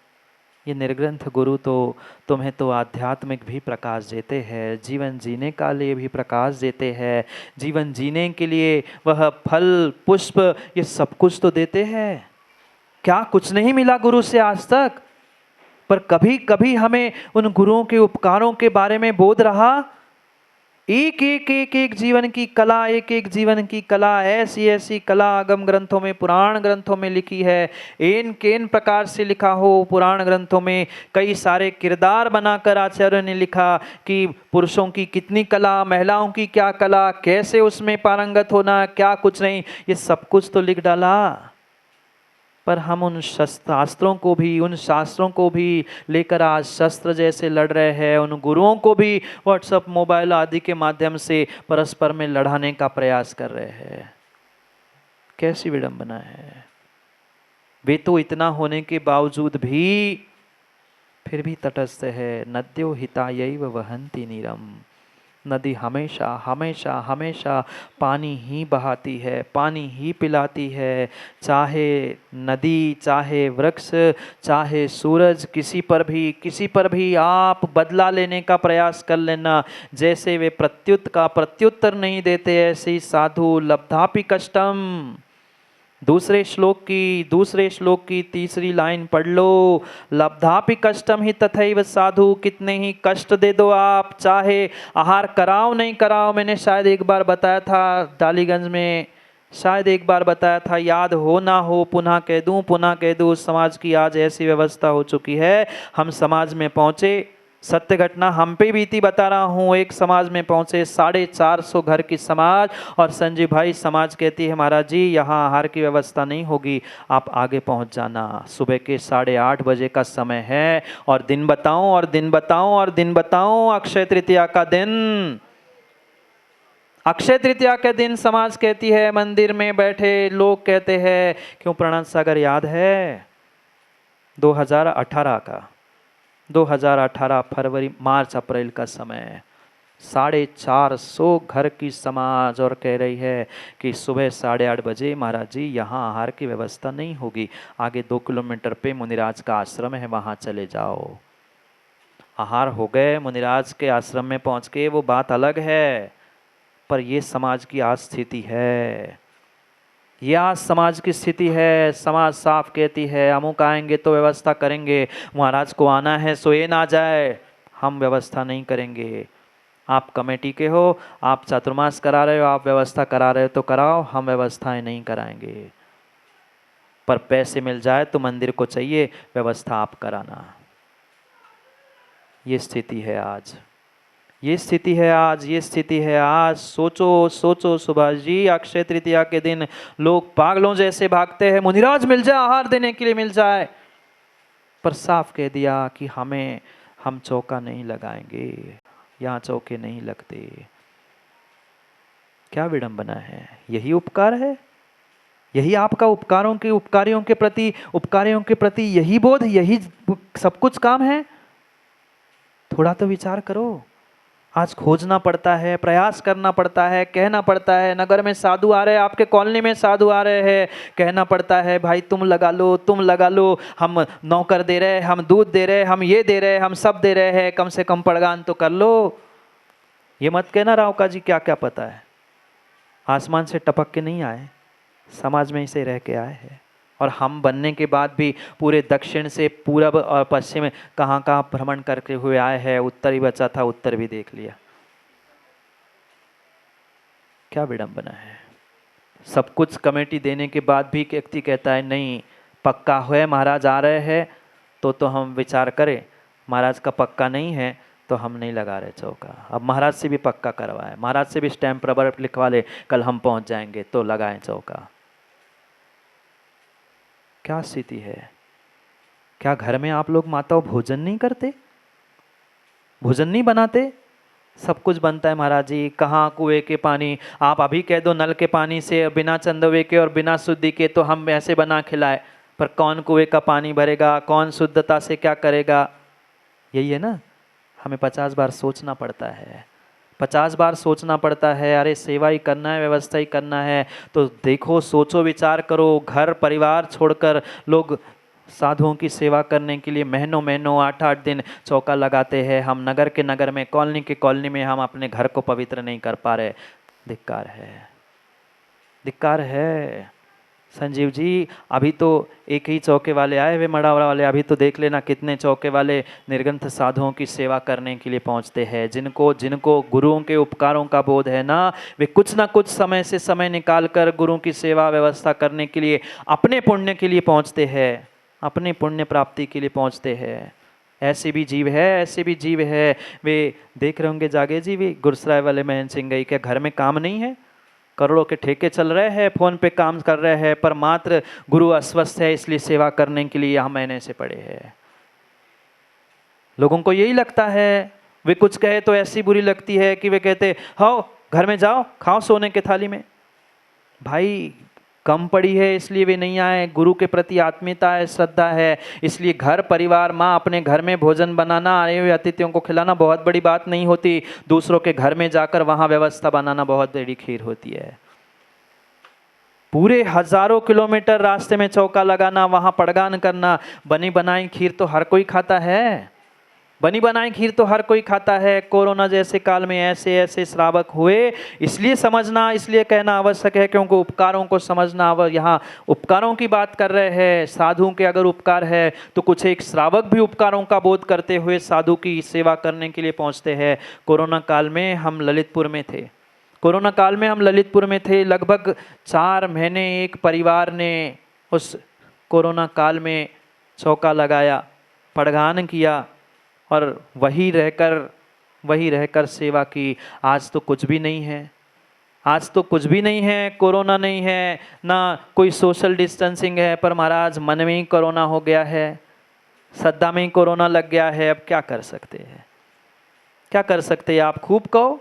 ये निर्ग्रंथ गुरु तो तुम्हें तो आध्यात्मिक भी प्रकाश देते हैं, जीवन जीने का लिए भी प्रकाश देते हैं, जीवन जीने के लिए वह फल पुष्प ये सब कुछ तो देते हैं। क्या कुछ नहीं मिला गुरु से आज तक? पर कभी कभी हमें उन गुरुओं के उपकारों के बारे में बोध रहा। एक एक एक एक जीवन की कला, एक एक जीवन की कला, ऐसी ऐसी कला आगम ग्रंथों में, पुराण ग्रंथों में लिखी है। एन केन प्रकार से लिखा हो पुराण ग्रंथों में, कई सारे किरदार बनाकर आचार्य ने लिखा कि पुरुषों की कितनी कला, महिलाओं की क्या कला, कैसे उसमें पारंगत होना, क्या कुछ नहीं, ये सब कुछ तो लिख डाला। पर हम उन शास्त्रों को भी, उन शास्त्रों को भी लेकर आज शस्त्र जैसे लड़ रहे हैं। उन गुरुओं को भी व्हाट्सएप, मोबाइल आदि के माध्यम से परस्पर में लड़ाने का प्रयास कर रहे हैं। कैसी विडंबना है। वे तो इतना होने के बावजूद भी फिर भी तटस्थ है। नद्यो हितायैव वहन्ति नीरम, नदी हमेशा हमेशा हमेशा पानी ही बहाती है, पानी ही पिलाती है। चाहे नदी, चाहे वृक्ष, चाहे सूरज, किसी पर भी आप बदला लेने का प्रयास कर लेना। जैसे वे प्रत्युत्तर नहीं देते, ऐसे ही साधु लब्धापि कष्टम। दूसरे श्लोक की तीसरी लाइन पढ़ लो। लब्धापि कष्टम ही तथैव साधु, कितने ही कष्ट दे दो आप, चाहे आहार कराओ नहीं कराओ। मैंने शायद एक बार बताया था डालीगंज में, शायद एक बार बताया था, याद हो ना हो पुनः कह दूं। समाज की आज ऐसी व्यवस्था हो चुकी है। हम समाज में पहुंचे, सत्य घटना हम पे बीती बता रहा हूँ। एक समाज में पहुंचे, 450 घर की समाज, और संजीव भाई समाज कहती है महाराज जी यहाँ आहार की व्यवस्था नहीं होगी, आप आगे पहुंच जाना। सुबह के 8:30 बजे का समय है और दिन बताऊं अक्षय तृतीया का दिन। अक्षय तृतीया के दिन समाज कहती है, मंदिर में बैठे लोग कहते हैं, क्यों प्रणत सागर याद है 2018 फरवरी मार्च अप्रैल का समय, 450 घर की समाज और कह रही है कि सुबह 8:30 बजे महाराज जी यहाँ आहार की व्यवस्था नहीं होगी, आगे 2 किलोमीटर पे मुनिराज का आश्रम है, वहाँ चले जाओ। आहार हो गए, मुनिराज के आश्रम में पहुँच के वो बात अलग है, पर ये समाज की आज स्थिति है। यह समाज की स्थिति है। समाज साफ कहती है अमुक आएंगे तो व्यवस्था करेंगे, महाराज को आना है सो ये ना जाए, हम व्यवस्था नहीं करेंगे। आप कमेटी के हो, आप चातुर्मास करा रहे हो, आप व्यवस्था करा रहे हो तो कराओ, हम व्यवस्थाएं नहीं कराएंगे। पर पैसे मिल जाए तो मंदिर को चाहिए, व्यवस्था आप कराना। ये स्थिति है आज, ये स्थिति है आज। सोचो सुभाष जी, अक्षय तृतीया के दिन लोग पागलों जैसे भागते हैं, मुनिराज मिल जाए, आहार देने के लिए मिल जाए। पर साफ कह दिया कि हम चौका नहीं लगाएंगे, यहाँ चौके नहीं लगते। क्या विडंबना है? यही उपकार है? यही आपका उपकारियों के प्रति यही बोध, यही सब कुछ काम है? थोड़ा तो विचार करो। आज खोजना पड़ता है, प्रयास करना पड़ता है, कहना पड़ता है। नगर में साधु आ रहे हैं, आपके कॉलोनी में साधु आ रहे हैं, कहना पड़ता है भाई तुम लगा लो, हम नौकर दे रहे हैं, हम दूध दे रहे हैं, हम ये दे रहे हैं, हम सब दे रहे हैं, कम से कम पड़गान तो कर लो। ये मत कहना रावका जी क्या क्या पता है। आसमान से टपक के नहीं आए, समाज में इसे रह के आए हैं। और हम बनने के बाद भी पूरे दक्षिण से पूरब और पश्चिम कहाँ कहाँ भ्रमण करके हुए आए हैं। उत्तर ही बचा था, उत्तर भी देख लिया। क्या विडंबना है। सब कुछ कमेटी देने के बाद भी व्यक्ति कहता है नहीं पक्का है, महाराज आ रहे हैं तो हम विचार करें। महाराज का पक्का नहीं है तो हम नहीं लगा रहे चौका। अब महाराज से भी पक्का करवाए, महाराज से भी स्टैंप रबर लिखवा ले, कल हम पहुंच जाएंगे तो लगाएं चौका। क्या स्थिति है? क्या घर में आप लोग माताओं भोजन नहीं करते, भोजन नहीं बनाते? सब कुछ बनता है महाराज जी। कहाँ कुएं के पानी, आप अभी कह दो नल के पानी से बिना चंदवे के और बिना शुद्धि के तो हम ऐसे बना खिलाए, पर कौन कुएं का पानी भरेगा, कौन शुद्धता से क्या करेगा? यही है ना, हमें 50 बार सोचना पड़ता है, 50 बार सोचना पड़ता है। अरे सेवा ही करना है, व्यवस्था ही करना है तो देखो, सोचो, विचार करो। घर परिवार छोड़कर लोग साधुओं की सेवा करने के लिए महीनों 8-8 दिन चौका लगाते हैं। हम नगर के नगर में, कॉलोनी के कॉलोनी में हम अपने घर को पवित्र नहीं कर पा रहे। धिक्कार है, धिक्कार है। संजीव जी अभी तो एक ही चौके वाले आए हुए, मड़ावरा वाले। अभी तो देख लेना कितने चौके वाले निर्ग्रंथ साधुओं की सेवा करने के लिए पहुंचते हैं। जिनको गुरुओं के उपकारों का बोध है ना, वे कुछ ना कुछ समय से समय निकाल कर गुरुओं की सेवा व्यवस्था करने के लिए, अपने पुण्य के लिए पहुंचते हैं, अपने पुण्य प्राप्ति के लिए पहुंचते हैं। ऐसे भी जीव है, ऐसे भी जीव है। वे देख रहे होंगे जागे जी, भी गुरसराय वाले महन सिंह गई, क्या घर में काम नहीं है? करोड़ों के ठेके चल रहे हैं, फोन पे काम कर रहे हैं, पर मात्र गुरु अस्वस्थ है इसलिए सेवा करने के लिए यहाँ महीने से पड़े हैं। लोगों को यही लगता है, वे कुछ कहे तो ऐसी बुरी लगती है कि वे कहते हाओ घर में जाओ, खाओ सोने के थाली में। भाई कम पड़ी है इसलिए वे नहीं आए। गुरु के प्रति आत्मीयता है, श्रद्धा है, इसलिए घर परिवार, माँ अपने घर में भोजन बनाना, आए हुए अतिथियों को खिलाना बहुत बड़ी बात नहीं होती। दूसरों के घर में जाकर वहाँ व्यवस्था बनाना बहुत बड़ी खीर होती है। पूरे हजारों किलोमीटर रास्ते में चौका लगाना, वहाँ पड़गान करना। बनी बनाई खीर तो हर कोई खाता है, बनी बनाई खीर तो हर कोई खाता है। कोरोना जैसे काल में ऐसे ऐसे श्रावक हुए, इसलिए समझना, इसलिए कहना आवश्यक है, क्योंकि उपकारों को समझना। यहाँ उपकारों की बात कर रहे हैं। साधुओं के अगर उपकार है तो कुछ एक श्रावक भी उपकारों का बोध करते हुए साधु की सेवा करने के लिए पहुँचते हैं। कोरोना काल में हम ललितपुर में थे, कोरोना काल में हम ललितपुर में थे। लगभग 4 महीने एक परिवार ने उस कोरोना काल में चौका लगाया, पड़गान किया और वही रहकर सेवा की। आज तो कुछ भी नहीं है, आज तो कुछ भी नहीं है। कोरोना नहीं है, ना कोई सोशल डिस्टेंसिंग है, पर महाराज मन में ही कोरोना हो गया है, श्रद्धा में ही कोरोना लग गया है। अब क्या कर सकते हैं, क्या कर सकते हैं? आप खूब कहो,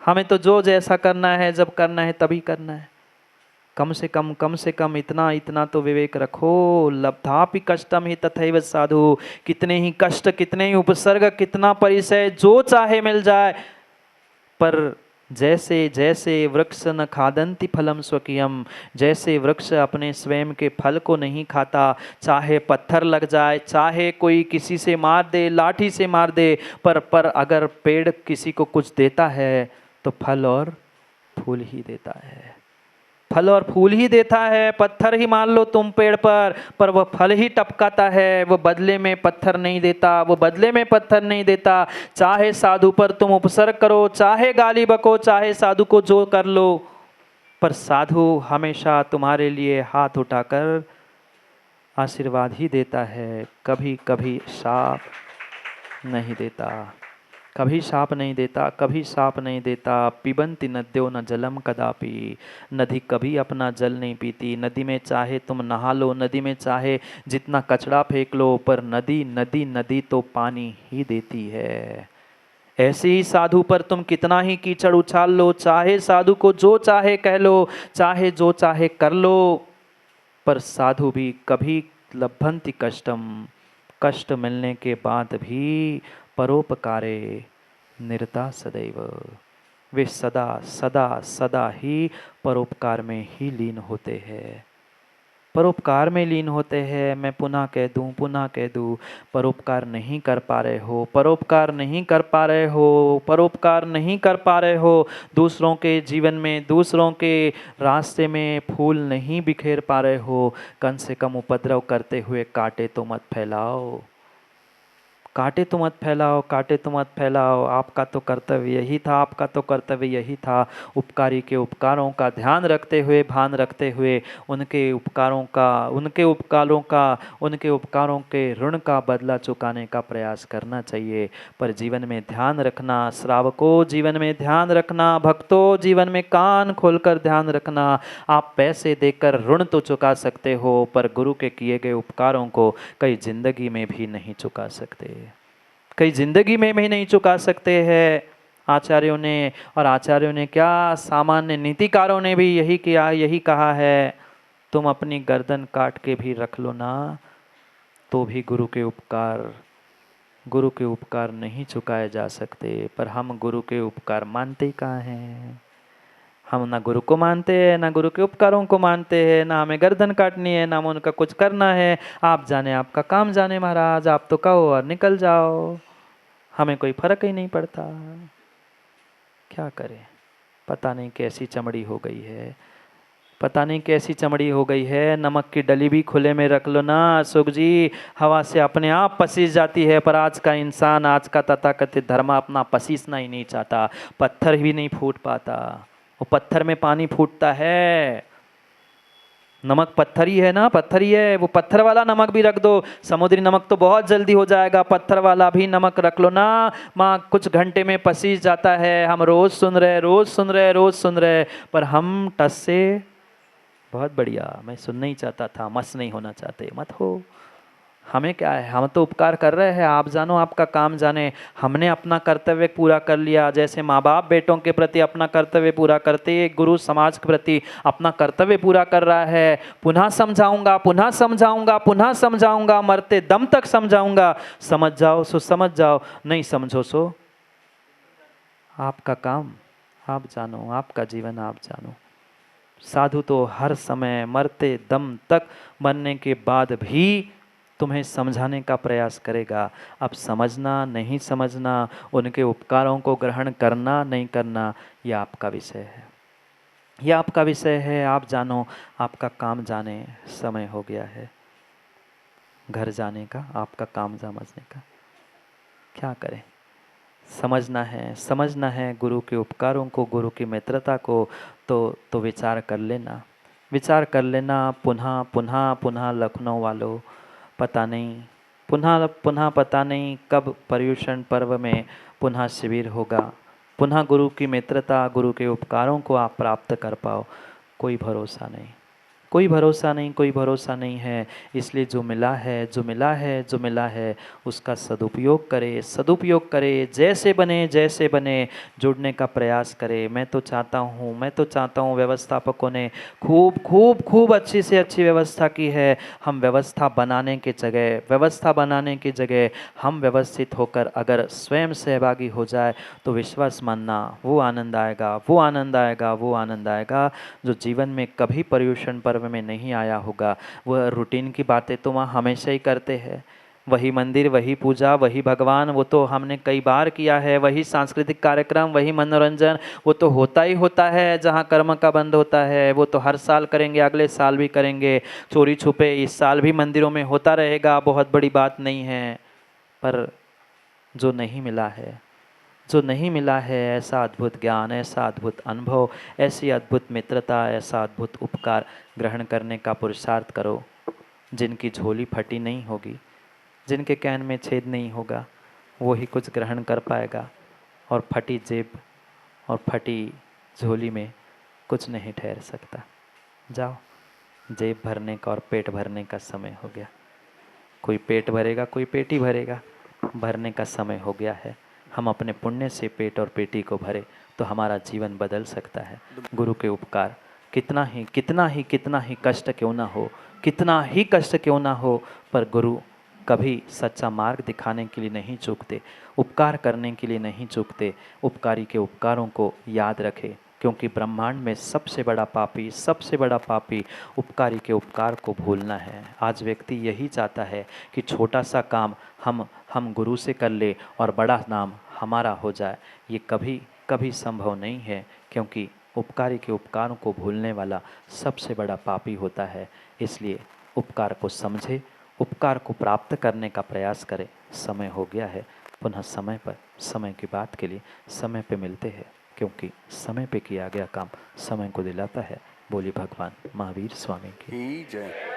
हमें तो जो जैसा करना है, जब करना है तभी करना है। कम से कम इतना तो विवेक रखो। लब्धापि कष्टम ही तथैव साधु, कितने ही कष्ट, कितने ही उपसर्ग, कितना परिचय, जो चाहे मिल जाए, पर जैसे जैसे वृक्ष न खादंति फलम स्वकीयम, जैसे वृक्ष अपने स्वयं के फल को नहीं खाता, चाहे पत्थर लग जाए, चाहे कोई किसी से मार दे, लाठी से मार दे, पर अगर पेड़ किसी को कुछ देता है तो फल और फूल ही देता है, फल और फूल ही देता है। पत्थर ही मार लो तुम पेड़ पर वह फल ही टपकाता है, वो बदले में पत्थर नहीं देता, वो बदले में पत्थर नहीं देता। चाहे साधु पर तुम उपसर्ग करो, चाहे गाली बको, चाहे साधु को जो कर लो, पर साधु हमेशा तुम्हारे लिए हाथ उठाकर आशीर्वाद ही देता है, कभी कभी शाप नहीं देता। कभी शाप नहीं देता, कभी शाप नहीं देता। पिबंति नद्यो न जलम कदापि, नदी कभी अपना जल नहीं पीती। नदी में चाहे तुम नहा लो, नदी में चाहे जितना कचरा फेंक लो, पर नदी नदी नदी तो पानी ही देती है। ऐसे ही साधु पर तुम कितना ही कीचड़ उछाल लो, चाहे साधु को जो चाहे कह लो, चाहे जो चाहे कर लो, पर साधु भी कभी लभंति कष्टम, कष्ट मिलने के बाद भी परोपकारे निरता सदैव, वे सदा सदा सदा ही परोपकार में ही लीन होते हैं, परोपकार में लीन होते हैं। मैं पुनः कह दूं, परोपकार नहीं कर पा रहे हो, परोपकार नहीं कर पा रहे हो, परोपकार नहीं कर पा रहे हो। दूसरों के जीवन में, दूसरों के रास्ते में फूल नहीं बिखेर पा रहे हो, कम से कम उपद्रव करते हुए कांटे तो मत फैलाओ, कांटे तो मत फैलाओ, कांटे तो मत फैलाओ। आपका तो कर्तव्य यही था, आपका तो कर्तव्य यही था, उपकारी के उपकारों का ध्यान रखते हुए, भान रखते हुए, उनके उपकारों का, उनके उपकारों के ऋण का बदला चुकाने का प्रयास करना चाहिए। पर जीवन में ध्यान रखना, श्रावकों जीवन में ध्यान रखना, भक्तों जीवन में कान खोलकर ध्यान रखना। आप पैसे देकर ऋण तो चुका सकते हो, पर गुरु के किए गए उपकारों को कई जिंदगी में भी नहीं चुका सकते, कई जिंदगी में भी नहीं चुका सकते हैं। आचार्यों ने, और आचार्यों ने क्या, सामान्य नीतिकारों ने भी यही किया, यही कहा है, तुम अपनी गर्दन काट के भी रख लो ना, तो भी गुरु के उपकार नहीं चुकाए जा सकते। पर हम गुरु के उपकार मानते ही कहाँ हैं। हम ना गुरु को मानते हैं, ना गुरु के उपकारों को मानते हैं, ना हमें गर्दन काटनी है, ना हमें उनका कुछ करना है। आप जाने, आपका काम जाने महाराज, आप तो कहो और निकल जाओ, हमें कोई फर्क ही नहीं पड़ता। क्या करें, पता नहीं कैसी चमड़ी हो गई है, पता नहीं कैसी चमड़ी हो गई है। नमक की डली भी खुले में रख लो ना सुख जी, हवा से अपने आप पसीज जाती है। पर आज का इंसान, आज का तथाकथित धर्म अपना पसीजना ही नहीं चाहता, पत्थर भी नहीं फूट पाता। वो पत्थर में पानी फूटता है, नमक पत्थर ही है ना, पत्थर ही है। वो पत्थर वाला नमक भी रख दो, समुद्री नमक तो बहुत जल्दी हो जाएगा, पत्थर वाला भी नमक रख लो ना, माँ कुछ घंटे में पसीज जाता है। हम रोज सुन रहे, रोज सुन रहे, रोज सुन रहे, पर हम टस से, बहुत बढ़िया, मैं सुनना ही चाहता था, मस नहीं होना चाहते, मत हो। हमें क्या है, हम तो उपकार कर रहे हैं, आप जानो आपका काम जाने। हमने अपना कर्तव्य पूरा कर लिया, जैसे माँ बाप बेटों के प्रति अपना कर्तव्य पूरा करते, एक गुरु समाज के प्रति अपना कर्तव्य पूरा कर रहा है। पुनः समझाऊंगा, पुनः समझाऊंगा, पुनः समझाऊंगा, मरते दम तक समझाऊंगा। समझ जाओ सो समझ जाओ, नहीं समझो सो आपका काम आप जानो, आपका जीवन आप जानो। साधु तो हर समय, मरते दम तक, मरने के बाद भी तुम्हें समझाने का प्रयास करेगा। अब समझना नहीं समझना, उनके उपकारों को ग्रहण करना नहीं करना, यह आपका विषय है, यह आपका विषय है। आप जानो, आपका काम जाने, समय हो गया है घर जाने का, आपका काम समझने का। क्या करें, समझना है, समझना है गुरु के उपकारों को, गुरु की मित्रता को, तो विचार कर लेना, विचार कर लेना। पुनः पुनः पुनः लखनऊ वालों, पता नहीं, पुनः पुनः पता नहीं कब पर्युषण पर्व में पुनः शिविर होगा, पुनः गुरु की मित्रता, गुरु के उपकारों को आप प्राप्त कर पाओ, कोई भरोसा नहीं, कोई भरोसा नहीं, कोई भरोसा नहीं है। इसलिए जो मिला है, जो मिला है, जो मिला है, उसका सदुपयोग करे, सदुपयोग करे, जैसे बने, जैसे बने, जुड़ने का प्रयास करे। मैं तो चाहता हूँ व्यवस्थापकों ने खूब खूब खूब अच्छी से अच्छी व्यवस्था की है। हम व्यवस्था बनाने की जगह, व्यवस्था बनाने की जगह हम व्यवस्थित होकर अगर स्वयं सहभागी हो जाए, तो विश्वास मानना, वो आनंद आएगा, वो आनंद आएगा, वो आनंद आएगा जो जीवन में कभी पर्युषण पर्व में नहीं आया होगा। वह रूटीन की बातें तो वहाँ हमेशा ही करते हैं, वही मंदिर, वही पूजा, वही भगवान, वो तो हमने कई बार किया है। वही सांस्कृतिक कार्यक्रम, वही मनोरंजन, वो तो होता ही होता है। जहाँ कर्म का बंध होता है वो तो हर साल करेंगे, अगले साल भी करेंगे, चोरी छुपे इस साल भी मंदिरों में होता रहेगा, बहुत बड़ी बात नहीं है। पर जो नहीं मिला है, जो नहीं मिला है, ऐसा अद्भुत ज्ञान, ऐसा अद्भुत अनुभव, ऐसी अद्भुत मित्रता, ऐसा अद्भुत उपकार ग्रहण करने का पुरुषार्थ करो। जिनकी झोली फटी नहीं होगी, जिनके कैन में छेद नहीं होगा, वो ही कुछ ग्रहण कर पाएगा। और फटी जेब और फटी झोली में कुछ नहीं ठहर सकता। जाओ, जेब भरने का और पेट भरने का समय हो गया। कोई पेट भरेगा, कोई पेटी भरेगा, भरने का समय हो गया है। हम अपने पुण्य से पेट और पेटी को भरे तो हमारा जीवन बदल सकता है। गुरु के उपकार कितना ही कष्ट क्यों ना हो, कितना ही कष्ट क्यों ना हो, पर गुरु कभी सच्चा मार्ग दिखाने के लिए नहीं चूकते, उपकार करने के लिए नहीं चूकते। उपकारी के उपकारों को याद रखें, क्योंकि ब्रह्मांड में सबसे बड़ा पापी उपकारी के उपकार को भूलना है। आज व्यक्ति यही चाहता है कि छोटा सा काम हम गुरु से कर ले और बड़ा नाम हमारा हो जाए। ये कभी कभी संभव नहीं है, क्योंकि उपकारी के उपकारों को भूलने वाला सबसे बड़ा पापी होता है। इसलिए उपकार को समझे, उपकार को प्राप्त करने का प्रयास करें। समय हो गया है, पुनः समय पर समय की बात के लिए समय पे मिलते हैं, क्योंकि समय पे किया गया काम समय को दिलाता है। बोली भगवान महावीर स्वामी की जय।